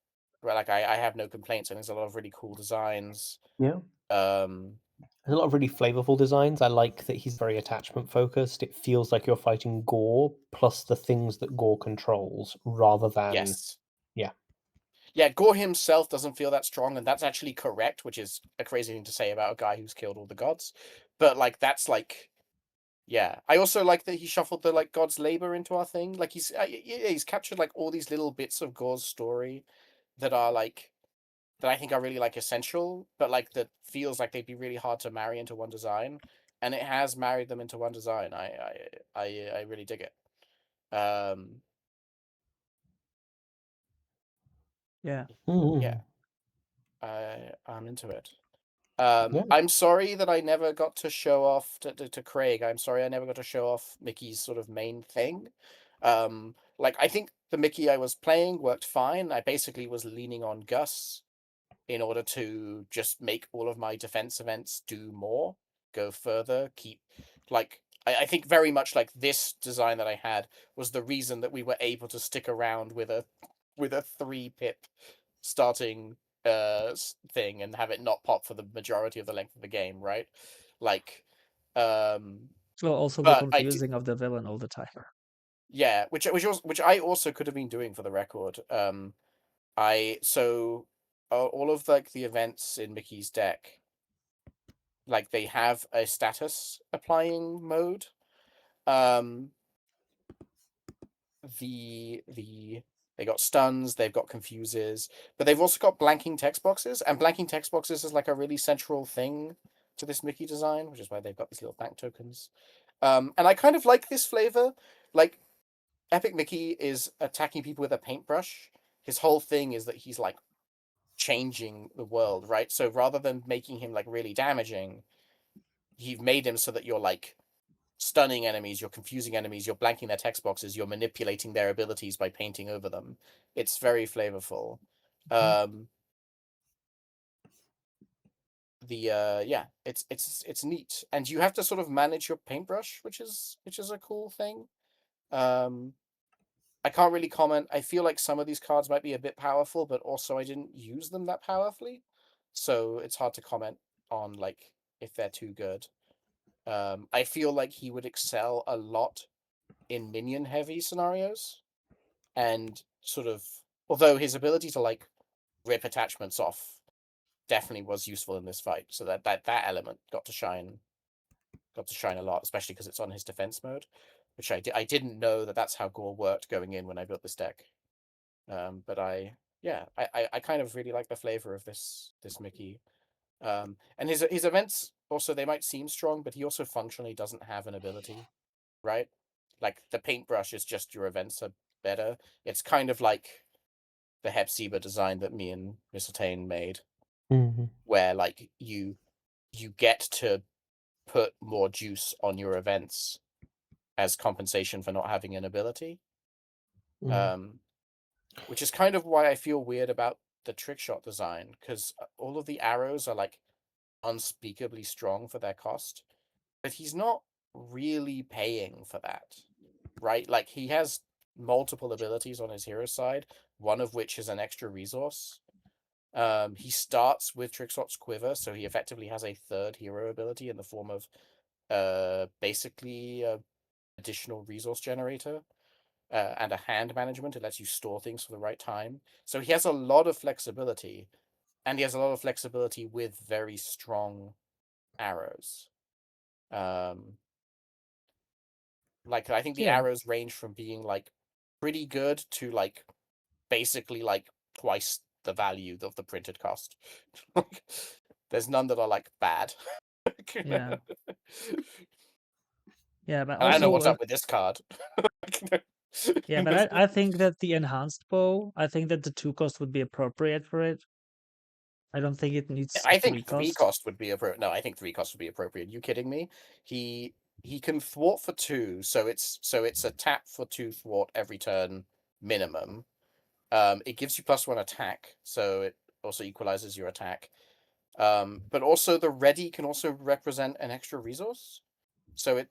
B: Right, like I have no complaints. I think there's a lot of really cool designs.
C: Yeah. There's a lot of really flavorful designs. I like that he's very attachment focused. It feels like you're fighting Gorr plus the things that Gorr controls, rather than
B: Yes.
C: Yeah.
B: Yeah, Gorr himself doesn't feel that strong, and that's actually correct, which is a crazy thing to say about a guy who's killed all the gods. But like that's like, yeah. I also like that he shuffled the like God's labor into our thing. Like he's captured like all these little bits of Gorr's story that are like that I think are really like essential, but like that feels like they'd be really hard to marry into one design, and it has married them into one design. I really dig it.
A: Yeah.
B: Yeah, I'm into it. I'm sorry that I never got to show off to Craig. I'm sorry I never got to show off Mickey's sort of main thing. Like I think the Mickey I was playing worked fine. I basically was leaning on Gus in order to just make all of my defense events do more, go further, keep like I think very much like this design that I had was the reason that we were able to stick around with a 3-pip starting thing and have it not pop for the majority of the length of the game, right? Like
A: Well, also the
B: but I did,
A: confusing of the villain all the time.
B: yeah, which I also could have been doing for the record. All of like the events in Mickey's deck, like they have a status applying mode. They got stuns, they've got confuses, but they've also got blanking text boxes, and blanking text boxes is like a really central thing to this Mickey design, which is why they've got these little blank tokens. And I kind of like this flavor. Like Epic Mickey is attacking people with a paintbrush. His whole thing is that he's like changing the world, right? So rather than making him like really damaging, you've made him so that you're like stunning enemies, you're confusing enemies, you're blanking their text boxes, you're manipulating their abilities by painting over them. It's very flavorful. It's neat, and you have to sort of manage your paintbrush, which is a cool thing. I can't really comment. I feel like some of these cards might be a bit powerful, but also I didn't use them that powerfully, so it's hard to comment on like if they're too good. I feel like he would excel a lot in minion heavy scenarios, and sort of, although his ability to like rip attachments off definitely was useful in this fight, so that element got to shine a lot, especially because it's on his defense mode, which I didn't know that's how Gorr worked going in when I built this deck. But I kind of really like the flavor of this Mickey. And his events also, they might seem strong, but he also functionally doesn't have an ability, right? Like the paintbrush is just your events are better. It's kind of like the Hepzibah design that me and Mysteltainn made, where like you get to put more juice on your events as compensation for not having an ability. Which is kind of why I feel weird about the Trickshot design, because all of the arrows are like unspeakably strong for their cost, but he's not really paying for that, right? Like he has multiple abilities on his hero side, one of which is an extra resource. He starts with Trickshot's quiver, so he effectively has a third hero ability in the form of basically a additional resource generator. And a hand management. It lets you store things for the right time. So he has a lot of flexibility, and he has a lot of flexibility with very strong arrows. Like I think the
A: Yeah.
B: arrows range from being like pretty good to like basically like twice the value of the printed cost. Like, there's none that are like bad.
A: Yeah. Yeah, but
B: I don't know
A: also,
B: what's up with this card.
A: yeah, but I think that the enhanced bow, I think that the 2 cost would be appropriate for it. I don't think it needs a
B: I
A: 3
B: think 3
A: cost.
B: cost would be appropriate. No, I think 3 cost would be appropriate. You kidding me? He can thwart for 2, so it's a tap for 2 thwart every turn minimum. It gives you +1 attack, so it also equalizes your attack. But also the ready can also represent an extra resource. So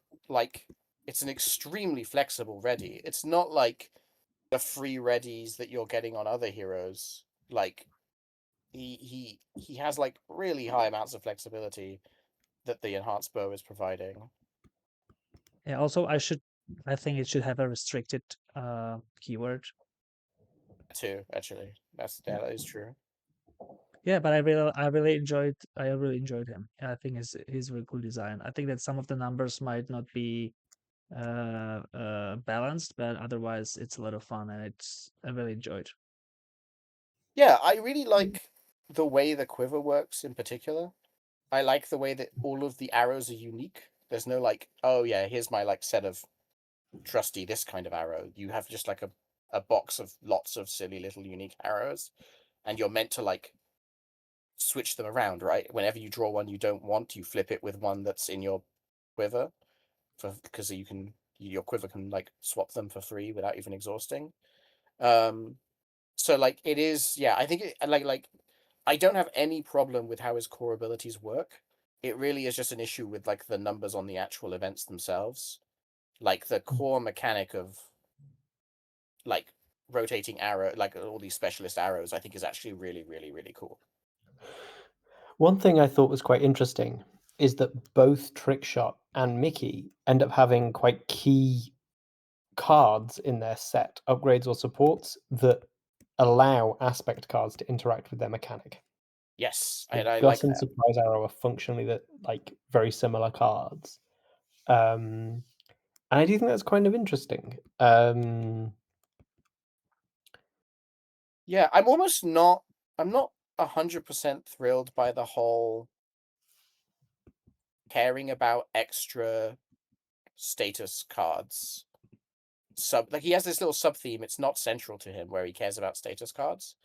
B: it's an extremely flexible ready. It's not like the free readies that you're getting on other heroes. Like he has like really high amounts of flexibility that the enhanced bow is providing.
A: Yeah, also I think it should have a restricted keyword.
B: Too, actually. That is true.
A: Yeah, but I really enjoyed him. I think he's really cool design. I think that some of the numbers might not be balanced, but otherwise it's a lot of fun and I really enjoyed.
B: Yeah, I really like the way the quiver works in particular. I like the way that all of the arrows are unique. There's no like, oh yeah, here's my like set of trusty this kind of arrow. You have just like a box of lots of silly little unique arrows, and you're meant to like switch them around, right? Whenever you draw one you don't want, you flip it with one that's in your quiver, because your quiver can like swap them for free without even exhausting. So like it is, yeah. I think like I don't have any problem with how his core abilities work. It really is just an issue with like the numbers on the actual events themselves. Like the core mechanic of like rotating arrow, like all these specialist arrows, I think is actually really, really, really cool.
C: One thing I thought was quite interesting is that both Trickshot and Mickey end up having quite key cards in their set, upgrades or supports, that allow aspect cards to interact with their mechanic.
B: Yes,
C: So
B: I like
C: Gus and
B: that.
C: Surprise Arrow are functionally like very similar cards. And I do think that's kind of interesting.
B: Yeah, I'm not 100% thrilled by the whole caring about extra status cards. Like he has this little sub theme. It's not central to him where he cares about status cards,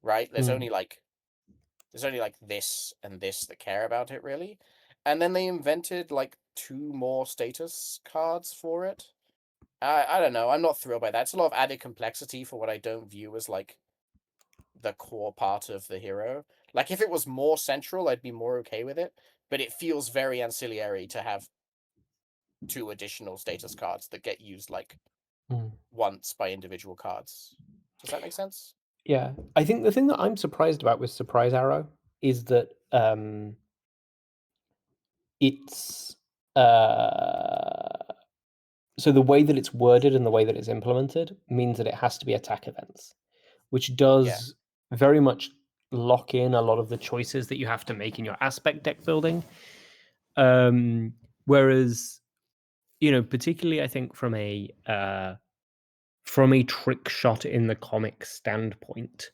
B: right? There's only like this and this that care about it really. And then they invented like 2 more status cards for it. I don't know. I'm not thrilled by that. It's a lot of added complexity for what I don't view as like the core part of the hero. Like if it was more central, I'd be more okay with it. But it feels very ancillary to have 2 additional status cards that get used like once by individual cards. Does that make sense?
C: Yeah, I think the thing that I'm surprised about with Surprise Arrow is that it's so the way that it's worded and the way that it's implemented means that it has to be attack events, which
B: Yeah.
C: does very much lock in a lot of the choices that you have to make in your aspect deck building. Whereas, particularly I think from a trick shot in the comic standpoint,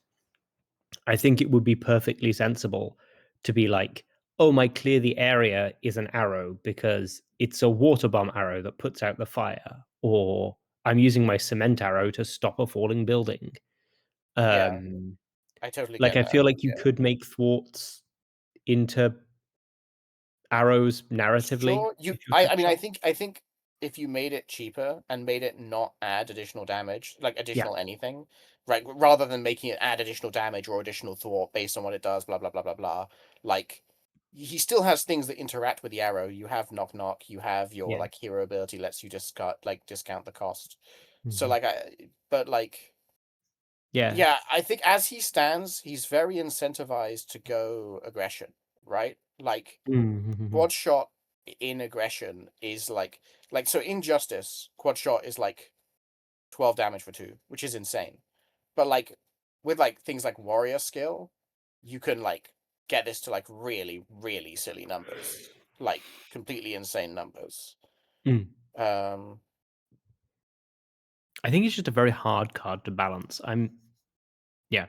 C: I think it would be perfectly sensible to be like, oh, my clear the area is an arrow because it's a water bomb arrow that puts out the fire, or I'm using my cement arrow to stop a falling building.
B: Yeah, I totally
C: Like
B: get
C: I
B: that.
C: feel like you
B: Yeah.
C: could make thwarts into arrows narratively.
B: Sure.
C: if you're
B: I mean, I
C: Trickshot.
B: think if you made it cheaper and made it not add additional damage, like
C: Yeah.
B: additional anything, right? Rather than making it add additional damage or additional thwart based on what it does, blah blah blah blah blah. Like he still has things that interact with the arrow. You have knock knock. You have your
C: Yeah.
B: like hero ability lets you discount the cost. So
C: Mhm.
B: like but like yeah, I think as he stands, he's very incentivized to go aggression, right? Like
C: Mhm.
B: quad shot in aggression is like so in Justice, quad shot is like 12 damage for 2, which is insane. But like with like things like warrior skill, you can like get this to like really, really silly numbers, like completely insane numbers.
D: Mm.
B: Um,
D: I think it's just a very hard card to balance. Yeah.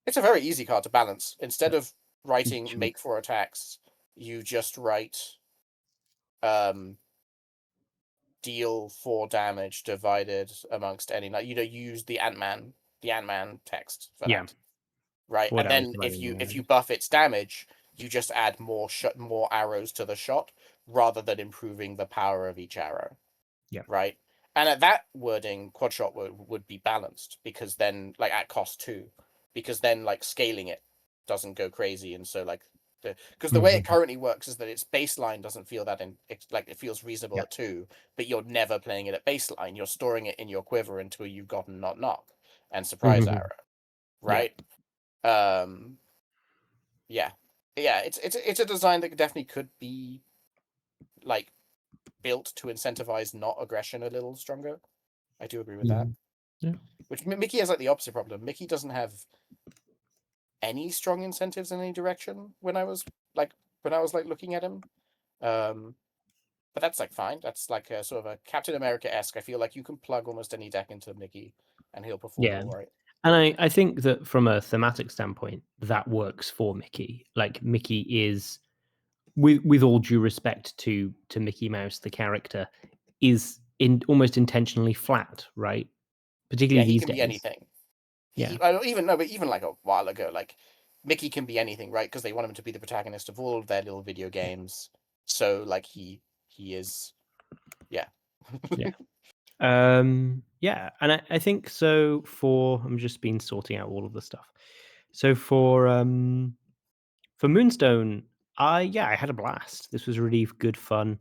B: It's a very easy card to balance. Instead of writing
D: Should be-
B: make 4 attacks, you just write deal 4 damage divided amongst any. You use the Ant-Man text for
D: Yeah.
B: that, right?
D: 4
B: And
D: damage
B: then
D: divided by
B: if you buff its damage, you just add more arrows to the shot rather than improving the power of each arrow.
D: Yeah.
B: Right. And at that wording, quad shot would be balanced, because then like at cost 2, because then like scaling it doesn't go crazy, and so like because the way it currently works is that its baseline doesn't feel that like it feels reasonable
D: Yeah.
B: at 2, but you're never playing it at baseline. You're storing it in your quiver until you've gotten knock and surprise arrow, right? Yeah, it's a design that definitely could be like built to incentivize not aggression a little stronger. I do agree with that.
D: Yeah.
B: Which Mickey has like the opposite problem. Mickey doesn't have any strong incentives in any direction when I was like looking at him. But that's like fine. That's like a sort of a Captain America-esque. I feel like you can plug almost any deck into Mickey and he'll perform
D: Yeah.
B: all right.
D: And I think that from a thematic standpoint, that works for Mickey. Like Mickey is, with all due respect to Mickey Mouse, the character, is almost intentionally flat, right?
B: Yeah,
D: Particularly
B: he
D: these
B: can be
D: days.
B: anything.
D: Yeah.
B: I don't even know, but even like a while ago, like Mickey can be anything, right? Because they want him to be the protagonist of all of their little video games. So like he is, yeah.
D: Yeah. Yeah, and I think so. I'm just been sorting out all of the stuff. So for Moonstone, I had a blast. This was really good fun.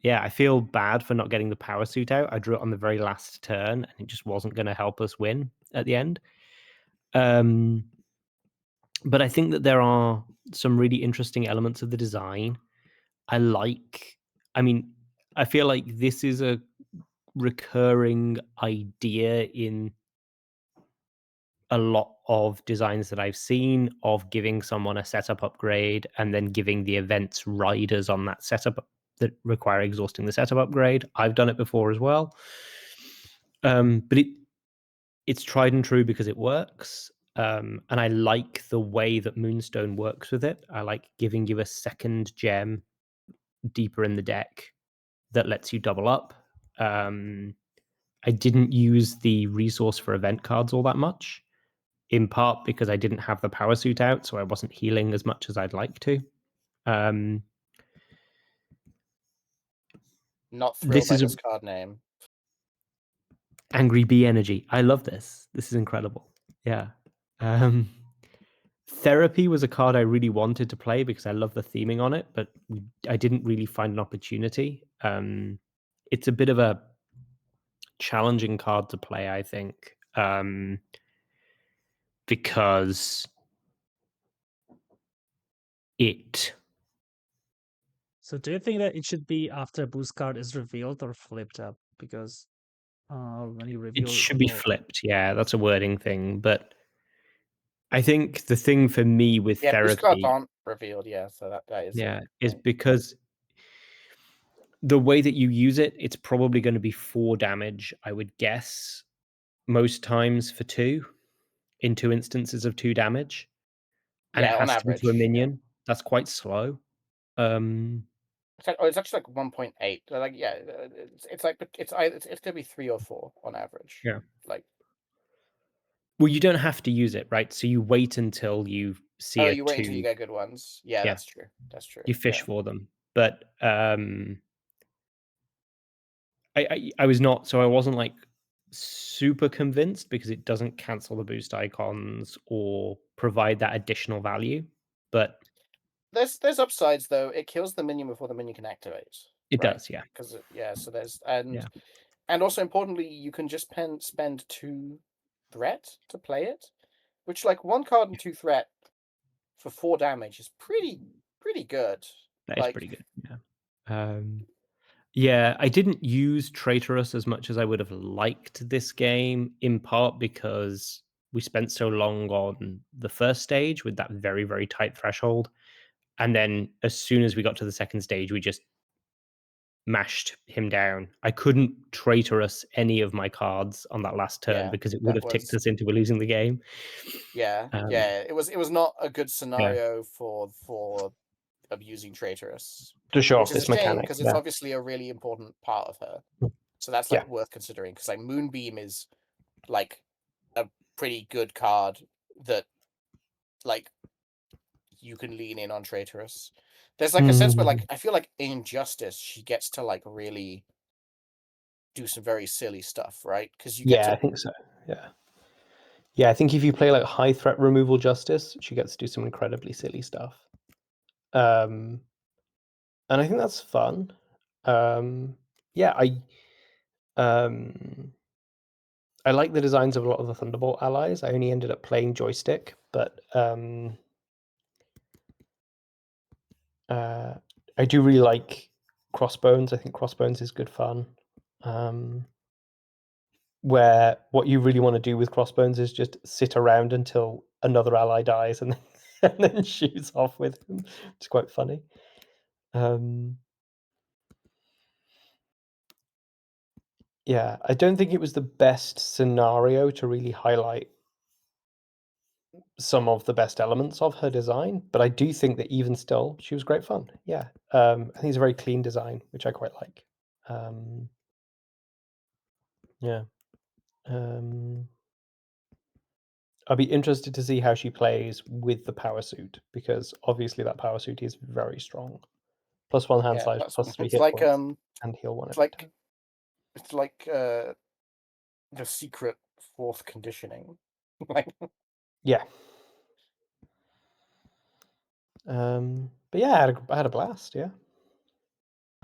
D: Yeah, I feel bad for not getting the power suit out. I drew it on the very last turn, and it just wasn't going to help us win at the end. But I think that there are some really interesting elements of the design. I mean, I feel like this is a recurring idea in a lot of designs that I've seen, of giving someone a setup upgrade and then giving the events riders on that setup that require exhausting the setup upgrade. I've done it before as well. But it's tried and true because it works. And I like the way that Moonstone works with it. I like giving you a second gem deeper in the deck that lets you double up. I didn't use the resource for event cards all that much, in part because I didn't have the power suit out, so I wasn't healing as much as I'd like to.
B: Not thrilled
D: This
B: by
D: is
B: this card name.
D: Angry Bee Energy. I love this. This is incredible. Yeah. Therapy was a card I really wanted to play because I love the theming on it, but I didn't really find an opportunity. It's a bit of a challenging card to play, I think, because it.
A: So do you think that it should be after a boost card is revealed or flipped up? Because when you
D: It
A: reveal
D: should be flipped. Yeah, that's a wording thing. But I think the thing for me with
B: Yeah, boost cards
D: therapy,
B: aren't revealed. Yeah, so that is
D: is because the way that you use it, it's probably going to be 4 damage, I would guess, most times for 2, in 2 instances of 2 damage. And it
B: on
D: has to be to a
B: average.
D: minion. That's quite slow.
B: It's actually like 1.8. Like it's gonna be 3 or 4 on average.
D: Yeah.
B: Like,
D: Well, you don't have to use it, right? So you wait until you see a
B: you wait until you
D: 2.
B: get good ones. Yeah,
D: Yeah.
B: that's true. That's true.
D: You fish for them. But I was not, so I wasn't like super convinced because it doesn't cancel the boost icons or provide that additional value. But
B: There's upsides though. It kills the minion before the minion can activate.
D: it
B: Right?
D: does, yeah.
B: Because so there's
D: Yeah.
B: and also importantly, you can just spend 2 threat to play it, which like 1 card and 2 threat for 4 damage is pretty good.
D: That is pretty good. Yeah. Yeah, I didn't use Traitorous as much as I would have liked this game, in part because we spent so long on the first stage with that very, very tight threshold. And then as soon as we got to the second stage, we just mashed him down. I couldn't traitorous any of my cards on that last turn
B: Yeah,
D: because it would
B: that
D: have ticked
B: was
D: us into losing the game.
B: yeah,
D: Um,
B: yeah. It was not a good
D: yeah,
B: scenario for abusing traitorous,
C: To show
B: which
C: off
B: is a
C: this
B: shame
C: mechanic.
B: because it's
C: Yeah.
B: obviously a really important part of her. So that's
C: Yeah.
B: like worth considering because like Moonbeam is like a pretty good card that like you can lean in on traitorous. There's like a sense where like I feel like in Justice she gets to like really do some very silly stuff, right? Because you get
C: Yeah, I
B: to
C: think so. Yeah. Yeah, I think if you play like high threat removal Justice, she gets to do some incredibly silly stuff. And I think that's fun. Yeah, I like the designs of a lot of the Thunderbolt allies. I only ended up playing joystick, but I do really like Crossbones. I think Crossbones is good fun. Where what you really want to do with Crossbones is just sit around until another ally dies and and then shoots off with him. It's quite funny. Yeah, I don't think it was the best scenario to really highlight some of the best elements of her design, but I do think that even still, she was great fun. Yeah, I think it's a very clean design, which I quite like. Yeah, I'll be interested to see how she plays with the power suit because obviously that power suit is very strong. +1 hand
B: yeah,
C: size,
B: that's
C: +3 hit points, and heal 1
B: it's
C: every
B: like
C: turn.
B: it's like the secret fourth conditioning. Like
C: Yeah. But yeah, I had a blast. Yeah.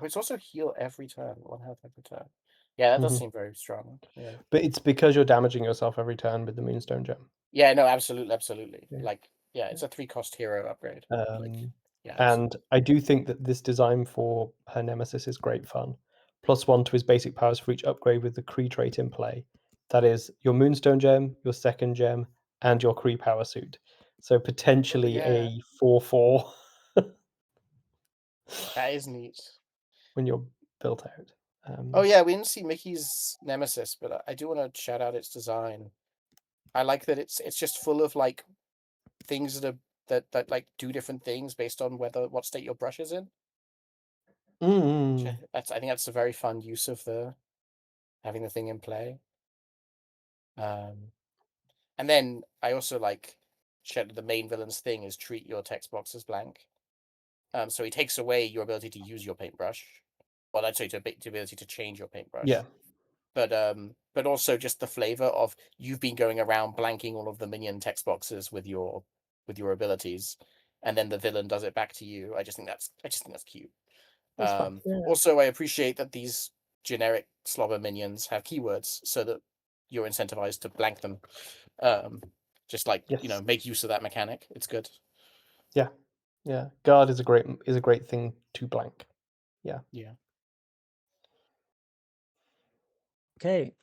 B: it's also heal every turn, 1 health every turn. Yeah, that does seem very strong. Yeah.
C: But it's because you're damaging yourself every turn with the Moonstone gem.
B: Yeah, no, absolutely.
C: Yeah.
B: Like, yeah, it's a 3-cost hero upgrade. Like, yeah,
C: And I do think that this design for her Nemesis is great fun. +1 to his basic powers for each upgrade with the Kree trait in play. That is your Moonstone gem, your second gem, and your Kree power suit. So potentially
B: yeah,
C: a 4/4
B: that is neat.
C: when you're built out.
B: Oh yeah, we didn't see Mickey's Nemesis, but I do want to shout out its design. I like that it's just full of like things that like do different things based on what state your brush is in.
C: Mm.
B: I think that's a very fun use of having the thing in play. And then I also like the main villain's thing is treat your text box as blank. So he takes away your ability to use your paintbrush. Well, I'd say the ability to change your paintbrush.
C: Yeah.
B: But also just the flavor of you've been going around blanking all of the minion text boxes with your abilities, and then the villain does it back to you. I just think that's cute.
C: That's fun. Yeah.
B: Also, I appreciate that these generic slobber minions have keywords so that you're incentivized to blank them. Just like
C: Yes.
B: make use of that mechanic. It's good.
C: Yeah. Yeah. Guard is a great thing to blank. Yeah.
B: Yeah.
A: Okay.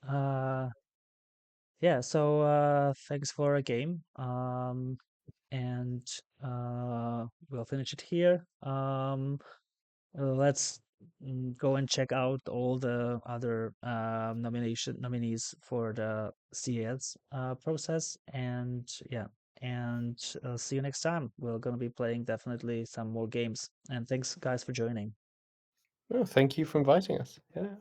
A: Yeah. So thanks for a game. And we'll finish it here. Let's go and check out all the other nominees for the CS process, and yeah, and see you next time. We're gonna be playing definitely some more games. And thanks, guys, for joining.
C: Oh, thank you for inviting us. Yeah.